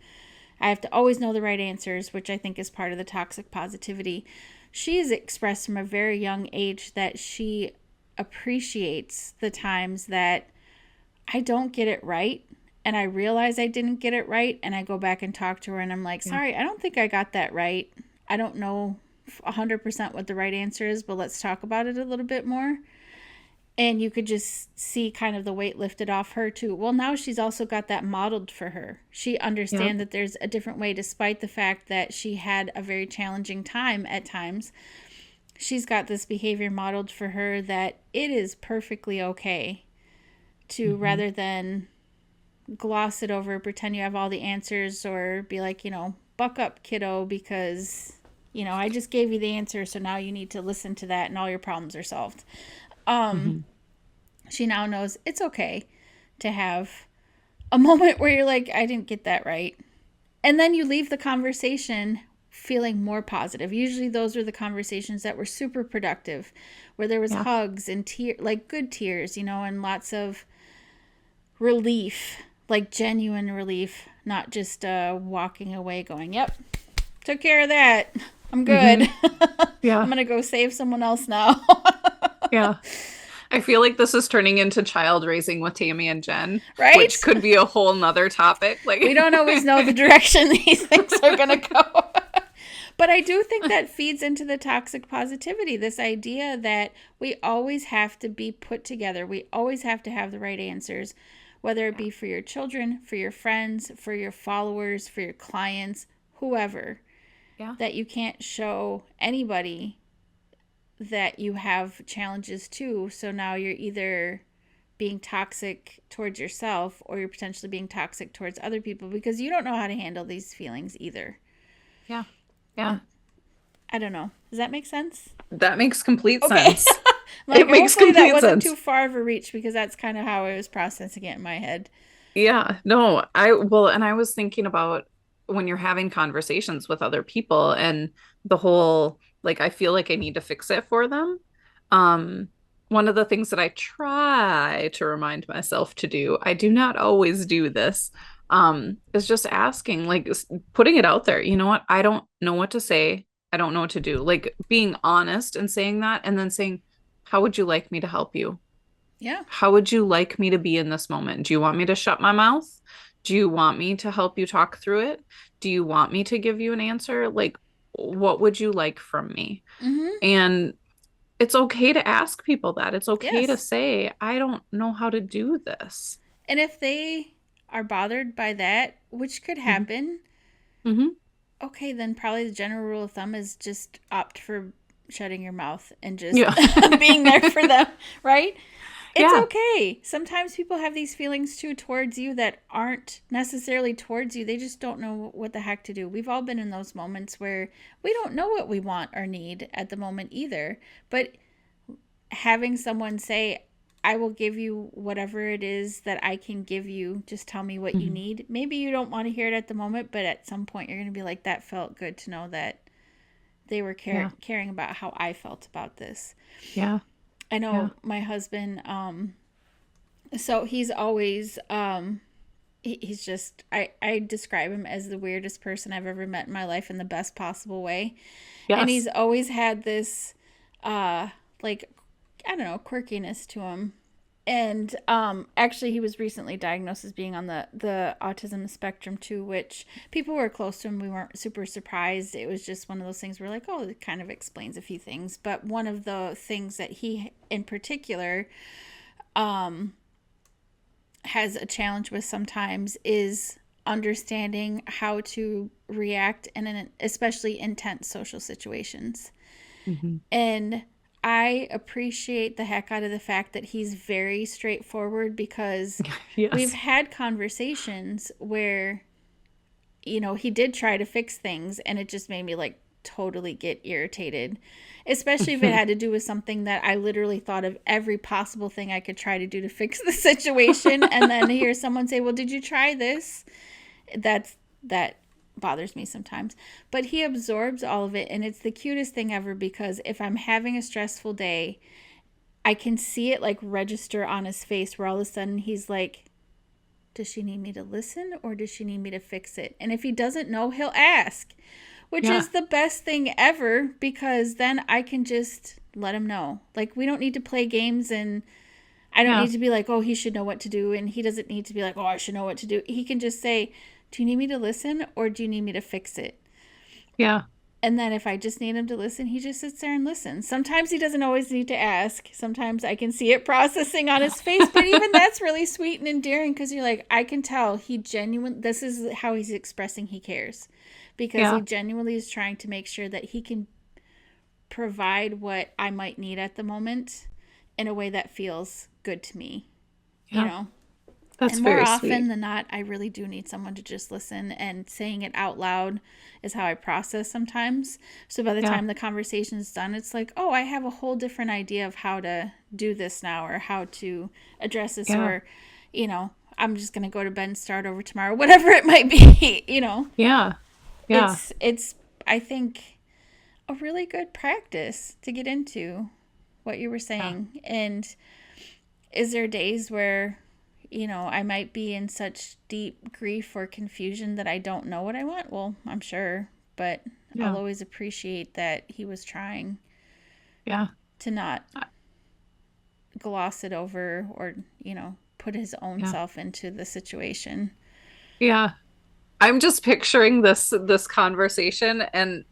I have to always know the right answers, which I think is part of the toxic positivity. She's expressed from a very young age that she appreciates the times that I don't get it right and I realize I didn't get it right and I go back and talk to her and I'm like, Yeah. sorry, I don't think I got that right. I don't know 100% what the right answer is, but let's talk about it a little bit more. And you could just see kind of the weight lifted off her too. Well, now she's also got that modeled for her. She Yeah. understands that there's a different way, despite the fact that she had a very challenging time at times. She's got this behavior modeled for her that it is perfectly okay to, Mm-hmm. rather than gloss it over, pretend you have all the answers, or be like, buck up, kiddo, because, I just gave you the answer, so now you need to listen to that and all your problems are solved. Mm-hmm. She now knows it's okay to have a moment where you're like, I didn't get that right. And then you leave the conversation feeling more positive. Usually those are the conversations that were super productive, where there was Yeah. hugs and tears, like good tears, and lots of relief, like genuine relief, not just walking away going, yep, took care of that. I'm good. Mm-hmm. I'm Yeah. going to go save someone else now. Yeah. I feel like this is turning into child raising with Tammy and Jenn, which Right? could be a whole nother topic. We Like, don't always know the direction these things are going to go. But I do think that feeds into the toxic positivity, this idea that we always have to be put together. We always have to have the right answers, whether it yeah. be for your children, for your friends, for your followers, for your clients, whoever, Yeah. that you can't show anybody that you have challenges too. So now you're either being toxic towards yourself or you're potentially being toxic towards other people because you don't know how to handle these feelings either. Yeah. Yeah. I don't know. Does that make sense? That makes complete Okay. sense. Like, It makes hopefully that complete wasn't sense. too far of a reach because that's kind of how I was processing it in my head. Yeah, no, and I was thinking about when you're having conversations with other people and the whole, like, I feel like I need to fix it for them. Um, One of the things that I try to remind myself to do, I do not always do this, is just asking, like, putting it out there. You know what? I don't know what to say. I don't know what to do. Like, being honest and saying that, and then saying, how would you like me to help you? Yeah. How would you like me to be in this moment? Do you want me to shut my mouth? Do you want me to help you talk through it? Do you want me to give you an answer? Like, what would you like from me? Mm-hmm. And it's okay to ask people that. It's okay to Yes. say, I don't know how to do this. And if they are bothered by that, which could Hmm. happen, Hmm. okay, then probably the general rule of thumb is just opt for shutting your mouth and just Yeah. being there for them, right? It's Yeah. okay. Sometimes people have these feelings too towards you that aren't necessarily towards you. They just don't know what the heck to do. We've all been in those moments where we don't know what we want or need at the moment either. But having someone say, I will give you whatever it is that I can give you. Just tell me what you Hmm. need. Maybe you don't want to hear it at the moment, but at some point you're going to be like, that felt good to know that they were Yeah. caring about how I felt about this. Yeah. I Yeah. know my husband, so he's always, he's just, I describe him as the weirdest person I've ever met in my life in the best possible way. And he's Yes. always had this, like, I don't know, quirkiness to him. And actually, he was recently diagnosed as being on the autism spectrum too, which people were close to him. We weren't super surprised. It was just one of those things where like, oh, it kind of explains a few things. But one of the things that he in particular has a challenge with sometimes is understanding how to react in an especially intense social situations. Hmm. And I appreciate the heck out of the fact that he's very straightforward because we've Yes. had conversations where, he did try to fix things and it just made me like totally get irritated, especially if it had to do with something that I literally thought of every possible thing I could try to do to fix the situation. And then to hear someone say, well, did you try this? That bothers me sometimes. But he absorbs all of it and it's the cutest thing ever because if I'm having a stressful day, I can see it like register on his face where all of a sudden he's like, does she need me to listen or does she need me to fix it? And if he doesn't know, he'll ask, which Yeah. is the best thing ever because then I can just let him know. Like, we don't need to play games, and I don't Yeah. need to be like, oh, he should know what to do. And he doesn't need to be like, oh, I should know what to do. He can just say, do you need me to listen or do you need me to fix it? Yeah. And then if I just need him to listen, he just sits there and listens. Sometimes he doesn't always need to ask. Sometimes I can see it processing on his face. But even that's really sweet and endearing because you're like, I can tell this is how he's expressing he cares. Because he Yeah. genuinely is trying to make sure that he can provide what I might need at the moment in a way that feels good to me, you Yeah. know? That's And more very often sweet. than not, I really do need someone to just listen, and saying it out loud is how I process sometimes. So by the Yeah. time the conversation is done, it's like, oh, I have a whole different idea of how to do this now, or how to address this, Yeah. or, I'm just going to go to bed and start over tomorrow, whatever it might be, Yeah. Yeah. It's, I think, a really good practice to get into what you were Yeah. saying. And is there days where I might be in such deep grief or confusion that I don't know what I want? Well, I'm sure, but I'll Yeah. always appreciate that he was trying Yeah. to not I- gloss it over or, put his own Yeah. self into the situation. Yeah. I'm just picturing this conversation, and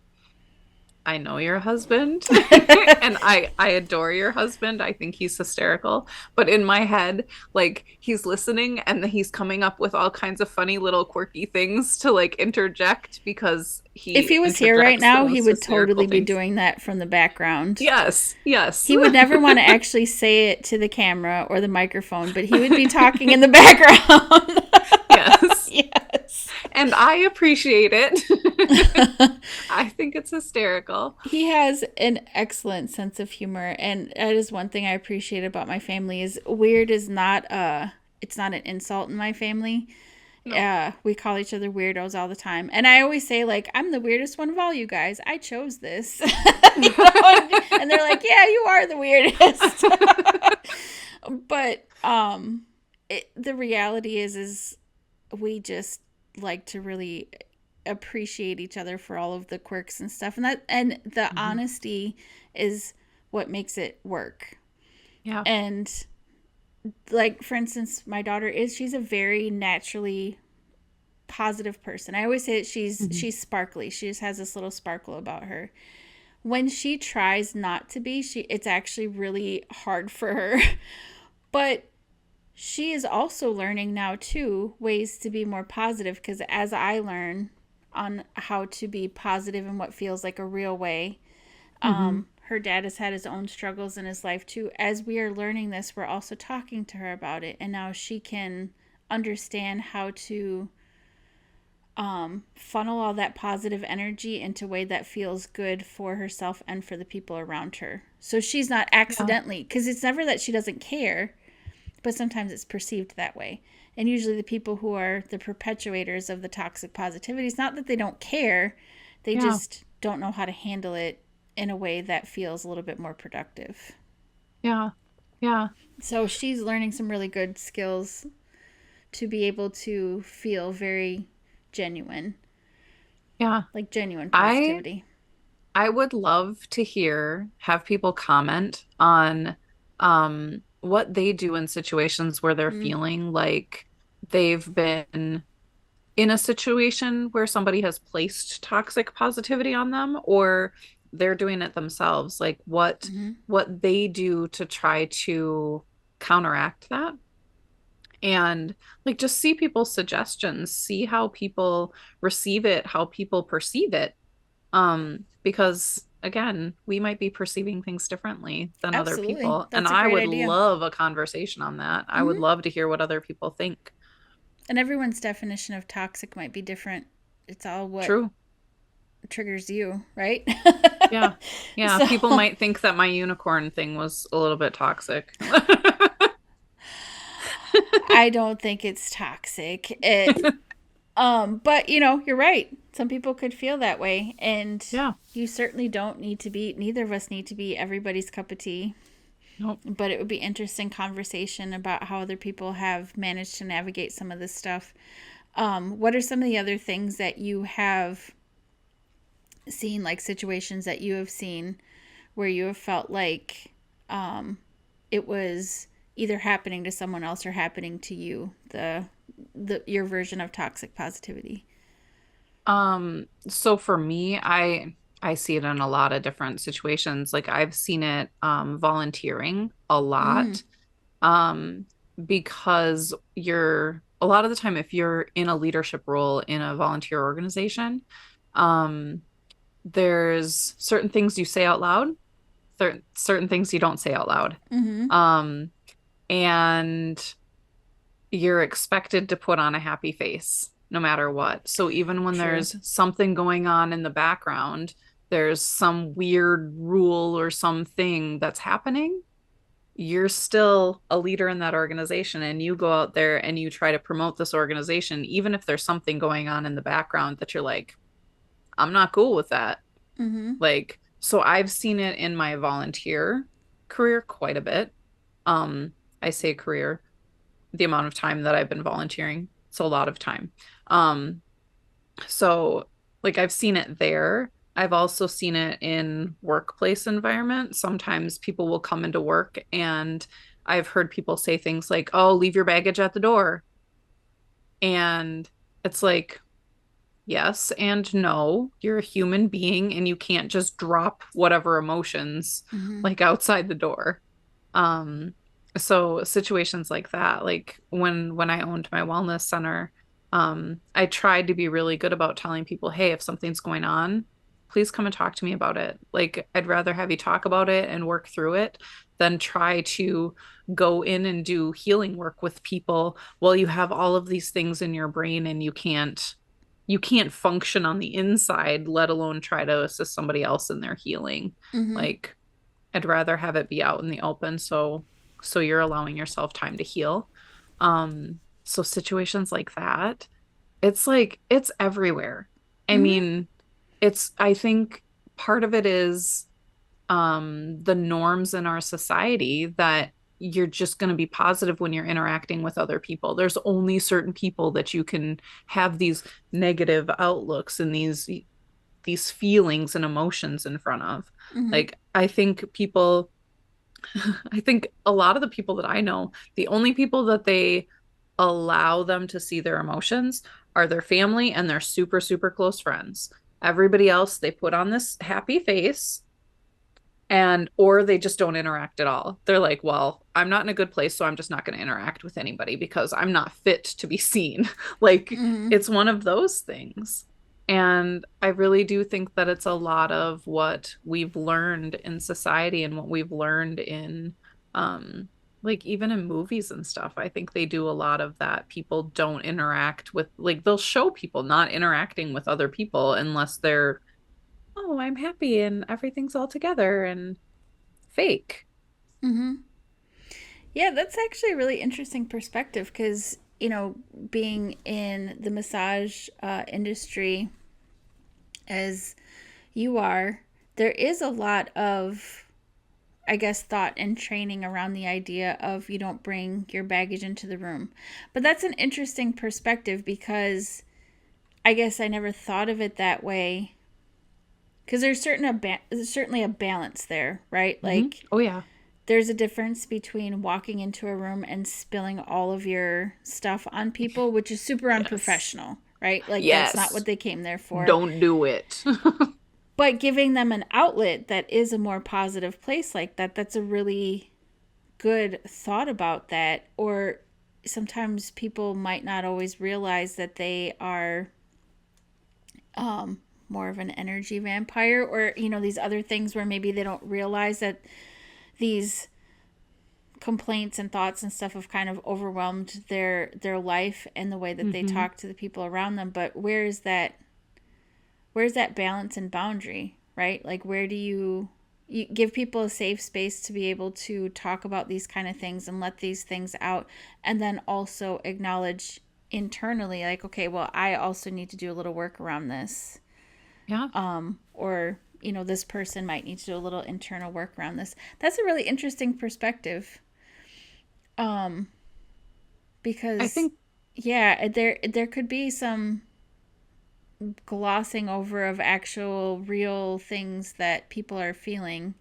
I know your husband and I adore your husband. I think he's hysterical. But in my head, like he's listening and he's coming up with all kinds of funny little quirky things to like interject because If he he was here right interjects the now, he most would hysterical totally be things. doing that from the background. Yes, yes. He would never want to actually say it to the camera or the microphone, but he would be talking in the background. Yes. Yes. And I appreciate it. I think it's hysterical. He has an excellent sense of humor, and that is one thing I appreciate about my family. Is weird is not it's not an insult in my family. No. We call each other weirdos all the time, and I always say like, I'm the weirdest one of all you guys. I chose this, and they're like, yeah, you are the weirdest. But the reality is we just like to really appreciate each other for all of the quirks and stuff, and the Mhm. honesty is what makes it work. Yeah. And like, for instance, my daughter she's a very naturally positive person. I always say that Mhm. she's sparkly. She just has this little sparkle about her. When she tries not to be, it's actually really hard for her. But she is also learning now too ways to be more positive, because as I learn on how to be positive in what feels like a real way, Mhm. her dad has had his own struggles in his life too. As we are learning this, we're also talking to her about it, and now she can understand how to funnel all that positive energy into a way that feels good for herself and for the people around her. So she's not Yeah. accidentally, because it's never that she doesn't care, but sometimes it's perceived that way. And usually the people who are the perpetuators of the toxic positivity, it's not that they don't care, they Yeah. just don't know how to handle it in a way that feels a little bit more productive. Yeah. Yeah. So she's learning some really good skills to be able to feel very genuine, Yeah. like genuine I positivity. I would love to have people comment on what they do in situations where they're Mm, feeling like they've been in a situation where somebody has placed toxic positivity on them, or they're doing it themselves, like mm-hmm. what they do to try to counteract that. And like just see people's suggestions, see how people receive it, how people perceive it, because again, we might be perceiving things differently than other Absolutely. people. And That's a I great would idea. love a conversation on that. I would Mm-hmm. love to hear what other people think. And everyone's definition of toxic might be different. It's all what True. triggers you, right? Yeah. Yeah. People So might think that my unicorn thing was a little bit toxic. I don't think it's toxic. But you're right. Some people could feel that way, and Yeah. you certainly don't need to be. Neither of us need to be everybody's cup of tea. Nope. But it would be interesting conversation about how other people have managed to navigate some of this stuff. What are some of the other things that you have seen like situations that you have seen where you have felt like it was either happening to someone else or happening to you, the your version of toxic positivity? So for me, I see it in a lot of different situations. Like I've seen it volunteering a Mm. lot. Um, because you're a lot of the time if you're in a leadership role in a volunteer organization, um, there's certain things you say out loud, certain things you don't say out loud. Mm-hmm. Um, and you're expected to put on a happy face no matter what. So even when True. there's something going on in the background, there's some weird rule or something that's happening, you're still a leader in that organization and you go out there and you try to promote this organization, even if there's something going on in the background that you're like, I'm not cool with that. Mm-hmm. Like, so I've seen it in my volunteer career quite a bit. Um, I say career, the amount of time that I've been volunteering. It's a lot of time. Um, so like I've seen it there. I've also seen it in workplace environment. Sometimes people will come into work and I've heard people say things like, "Oh, leave your baggage at the door." And it's like, yes and no. You're a human being and you can't just drop whatever emotions Mm-hmm. like outside the door. Um, so situations like that, like when I owned my wellness center, I tried to be really good about telling people, hey, if something's going on, please come and talk to me about it. Like I'd rather have you talk about it and work through it than try to go in and do healing work with people while you have all of these things in your brain and you can't function on the inside, let alone try to assist somebody else in their healing. Mm-hmm. Like I'd rather have it be out in the open so you're allowing yourself time to heal. So situations like that, it's like it's everywhere. I Mm-hmm. mean, I think part of it is the norms in our society that you're just going to be positive when you're interacting with other people. There's only certain people that you can have these negative outlooks and these feelings and emotions in front of. Mm-hmm. Like I think a lot of the people that I know, the only people that they allow them to see their emotions are their family and their super, super close friends. Everybody else, they put on this happy face and or they just don't interact at all. They're like, well, I'm not in a good place, so I'm just not going to interact with anybody because I'm not fit to be seen. Like Mm-hmm. it's one of those things. And I really do think that it's a lot of what we've learned in society and what we've learned in um like even in movies and stuff. I think they do a lot of that. People don't interact with like they'll show people not interacting with other people unless they're, oh, I'm happy and everything's all together and fake. Mm-hmm. Yeah, that's actually a really interesting perspective because, being in the massage industry as you are, there is a lot of, I guess, thought and training around the idea of you don't bring your baggage into the room. But that's an interesting perspective because I guess I never thought of it that way. Because there's certainly a balance there, right? Like, Oh yeah. there's a difference between walking into a room and spilling all of your stuff on people, which is super Yes. unprofessional, right? Like, that's not Yes. what they came there for. Don't do it. But giving them an outlet that is a more positive place like that, that's a really good thought about that. Or sometimes people might not always realize that they are more of an energy vampire, or, these other things where maybe they don't realize that these complaints and thoughts and stuff have kind of overwhelmed their life and the way that they hmm talk to the people around them. But where's that balance and boundary, right? Like, where do you give people a safe space to be able to talk about these kind of things and let these things out, and then also acknowledge internally, like, okay, well, I also need to do a little work around this. Yeah. Or, this person might need to do a little internal work around this. That's a really interesting perspective. I Because, think yeah, there could be some glossing over of actual real things that people are feeling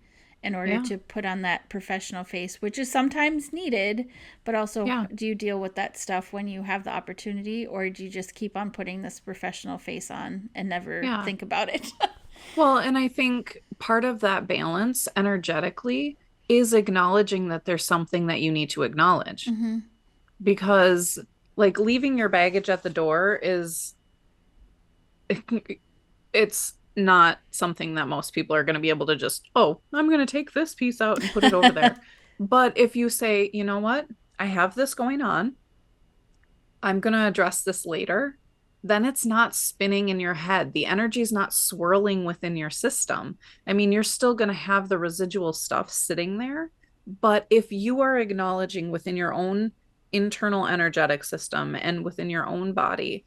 in order Yeah. to put on that professional face, which is sometimes needed. But also, Yeah. do you deal with that stuff when you have the opportunity, or do you just keep on putting this professional face on and never Yeah. think about it? Well, and I think part of that balance energetically is acknowledging that there's something that you need to acknowledge Mm-hmm. because like leaving your baggage at the door is it's not something that most people are going to be able to just, oh, I'm going to take this piece out and put it over there. But if you say, you know what, I have this going on, I'm going to address this later, then it's not spinning in your head. The energy is not swirling within your system. I mean, you're still going to have the residual stuff sitting there. But if you are acknowledging within your own internal energetic system and within your own body,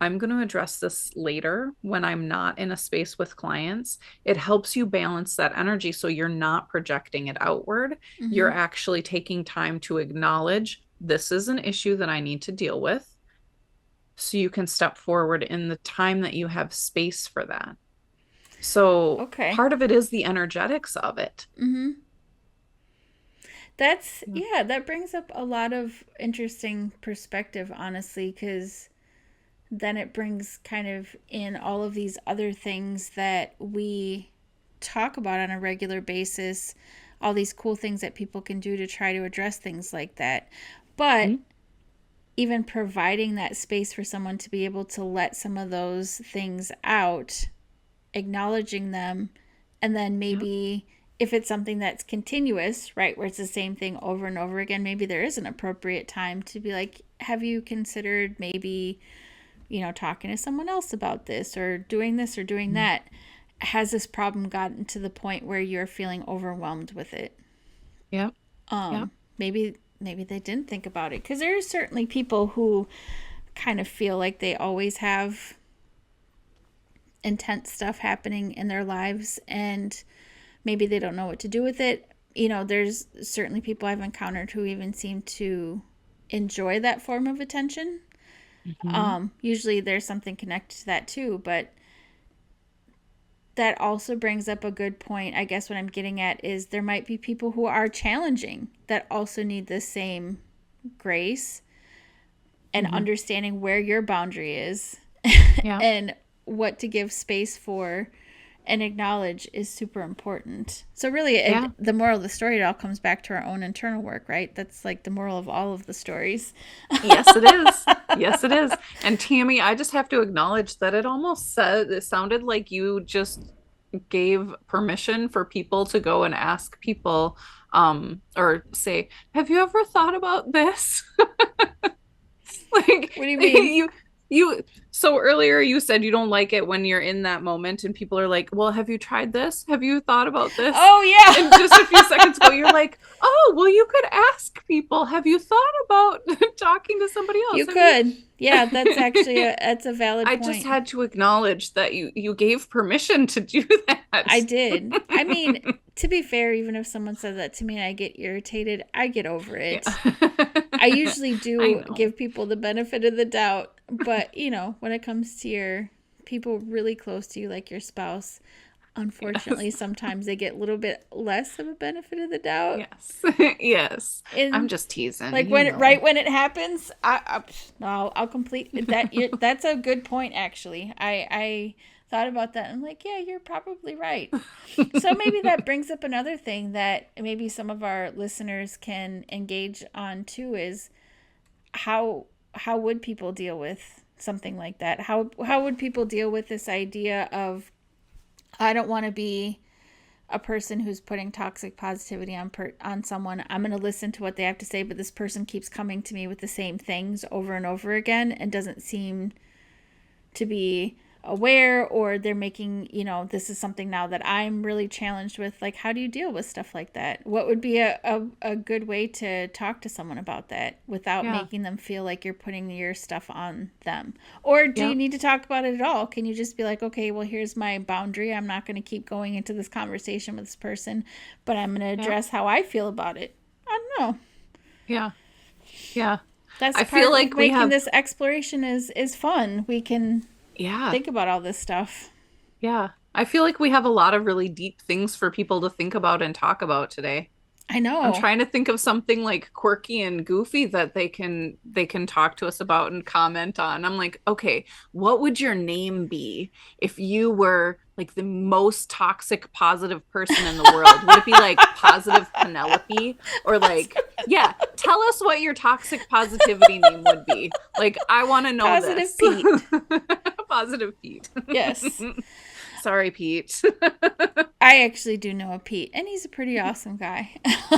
I'm going to address this later when I'm not in a space with clients. It helps you balance that energy so you're not projecting it outward. You're Mm-hmm. actually taking time to acknowledge this is an issue that I need to deal with so you can step forward in the time that you have space for that. So Okay. part of it is the energetics of it. Mm-hmm. That's, Yeah. yeah, that brings up a lot of interesting perspective, honestly, because then it brings kind of in all of these other things that we talk about on a regular basis, all these cool things that people can do to try to address things like that. But Mhm. even providing that space for someone to be able to let some of those things out, acknowledging them, and then Yep. maybe if it's something that's continuous, right, where it's the same thing over and over again, maybe there is an appropriate time to be like, have you considered maybe, talking to someone else about this or doing Mhm. that? Has this problem gotten to the point where you're feeling overwhelmed with it? Yep. Yep. Maybe they didn't think about it, because there are certainly people who kind of feel like they always have intense stuff happening in their lives, and maybe they don't know what to do with it. There's certainly people I've encountered who even seem to enjoy that form of attention. Hmm. Usually there's something connected to that too, but that also brings up a good point. I guess what I'm getting at is there might be people who are challenging that also need the same grace and Hmm. understanding where your boundary is Yeah. and what to give space for and acknowledge is super important. So really, Yeah. the moral of the story, it all comes back to our own internal work, right? That's like the moral of all of the stories. Yes, it is. Yes, it is. And Tammy, I just have to acknowledge that it sounded like you just gave permission for people to go and ask people, or say, have you ever thought about this? Like What do you mean? you so earlier you said you don't like it when you're in that moment and people are like, well, have you tried this? Have you thought about this? Oh And just a few seconds ago, yeah. you're like, oh, well, you could ask people, have you thought about talking to somebody else? You Have you? could. Yeah, that's actually that's a valid I just point. had to acknowledge that you gave permission to do I that. did. I mean, to be fair, even if someone says that to me and I get irritated, I get over Yeah. it. I usually I do know. give people the benefit of the doubt, but when it comes to your people really close to you, like your spouse, unfortunately, Yes. sometimes they get a little bit less of a benefit of the doubt. Yes. Yes. I'm And just teasing, like you when know. right when it happens, no, I'll complete that. That's a good point, actually. I thought about that. I'm like, yeah, you're probably right. So maybe that brings up another thing that maybe some of our listeners can engage on too, is how would people deal with something like that? How would people deal with this idea of, I don't want to be a person who's putting toxic positivity on someone. I'm going to listen to what they have to say, but this person keeps coming to me with the same things over and over again and doesn't seem to be aware, or they're making, this is something now that I'm really challenged with. Like, how do you deal with stuff like that? What would be a good way to talk to someone about that without Yeah. making them feel like you're putting your stuff on them? Or do you Yep. need to talk about it at all? Can you just be like, okay, well, here's my boundary. I'm not going to keep going into this conversation with this person, but I'm going to Yep. address how I feel about it. I don't know. Yeah. Yeah. That's I feel part of like we making have, this exploration is fun. We can Yeah. think about all this stuff. Yeah. I feel like we have a lot of really deep things for people to think about and talk about today. I I'm know. trying to think of something like quirky and goofy that they can talk to us about and comment on. I'm like, okay, what would your name be if you were like the most toxic positive person in the world? Would it be like positive Penelope or like, yeah, tell us what your toxic positivity name would be. Like, I want to know Positive this. Pete. Positive Pete. Yes. Sorry, Pete. I actually do know a Pete, and he's a pretty awesome guy.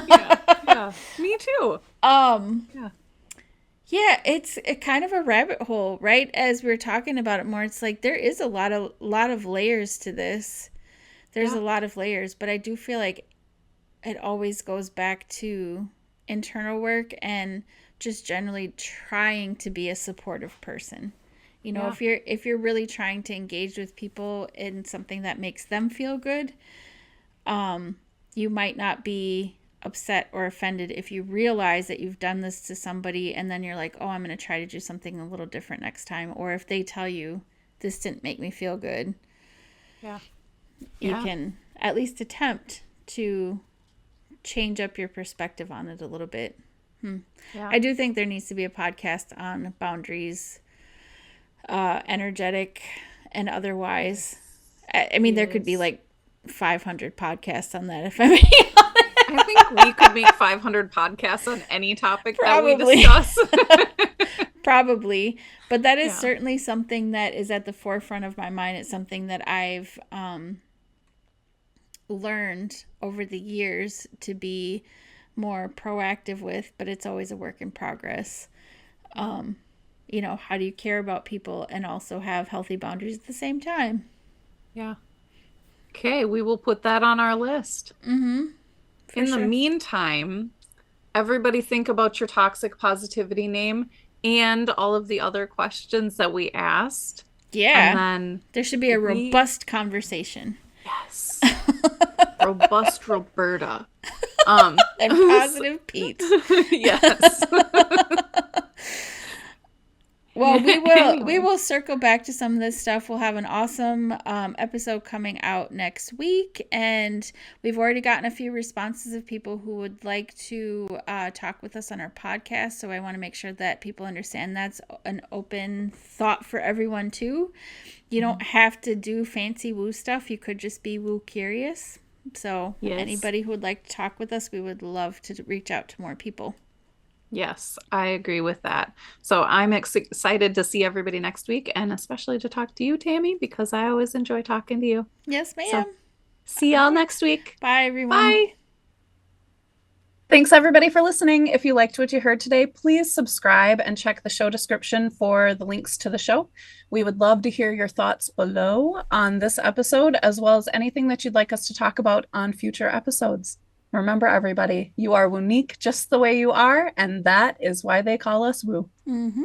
Yeah, yeah, me too. um Yeah. Yeah, it's a kind of a rabbit hole, right? As we're talking about it more, it's like there is a lot of layers to this. There's Yeah. a lot of layers, but I do feel like it always goes back to internal work and just generally trying to be a supportive person. You know, Yeah. if you're really trying to engage with people in something that makes them feel good, you might not be upset or offended if you realize that you've done this to somebody and then you're like, oh, I'm going to try to do something a little different next time. Or if they tell you, this didn't make me feel good, Yeah. you Yeah. can at least attempt to change up your perspective on it a little bit. Yeah. I do think there needs to be a podcast on boundaries, energetic and otherwise. I mean, there could be Yes. like 500 podcasts on that if I'm being I think we could make 500 podcasts on any topic that we Probably. discuss. Probably, but that is Yeah. certainly something that is at the forefront of my mind. It's something that I've learned over the years to be more proactive with, but it's always a work in progress. You know, how do you care about people and also have healthy boundaries at the same time? Yeah. Okay, we will put that on our list. For In the sure. meantime, everybody think about your toxic positivity name and all of the other questions that we asked. And Yeah, then there should be a we, robust conversation yes, robust Roberta. and positive Pete. Yes. Well, we Anyway. will circle back to some of this stuff. We'll have an awesome episode coming out next week, and we've already gotten a few responses of people who would like to talk with us on our podcast. So I want to make sure that people understand that's an open thought for everyone too. You don't have to do fancy woo stuff. You could just be woo curious. So Yes. anybody who would like to talk with us, we would love to reach out to more people. Yes, I agree with that. So I'm excited to see everybody next week and especially to talk to you, Tammy, because I always enjoy talking to you. Yes, So ma'am. see y'all next week. Bye, everyone. Bye. Thanks everybody for listening. If you liked what you heard today, please subscribe and check the show description for the links to the show. We would love to hear your thoughts below on this episode, as well as anything that you'd like us to talk about on future episodes. Remember, everybody, you are unique just the way you are, and that is why they call us Woo. Mm-hmm.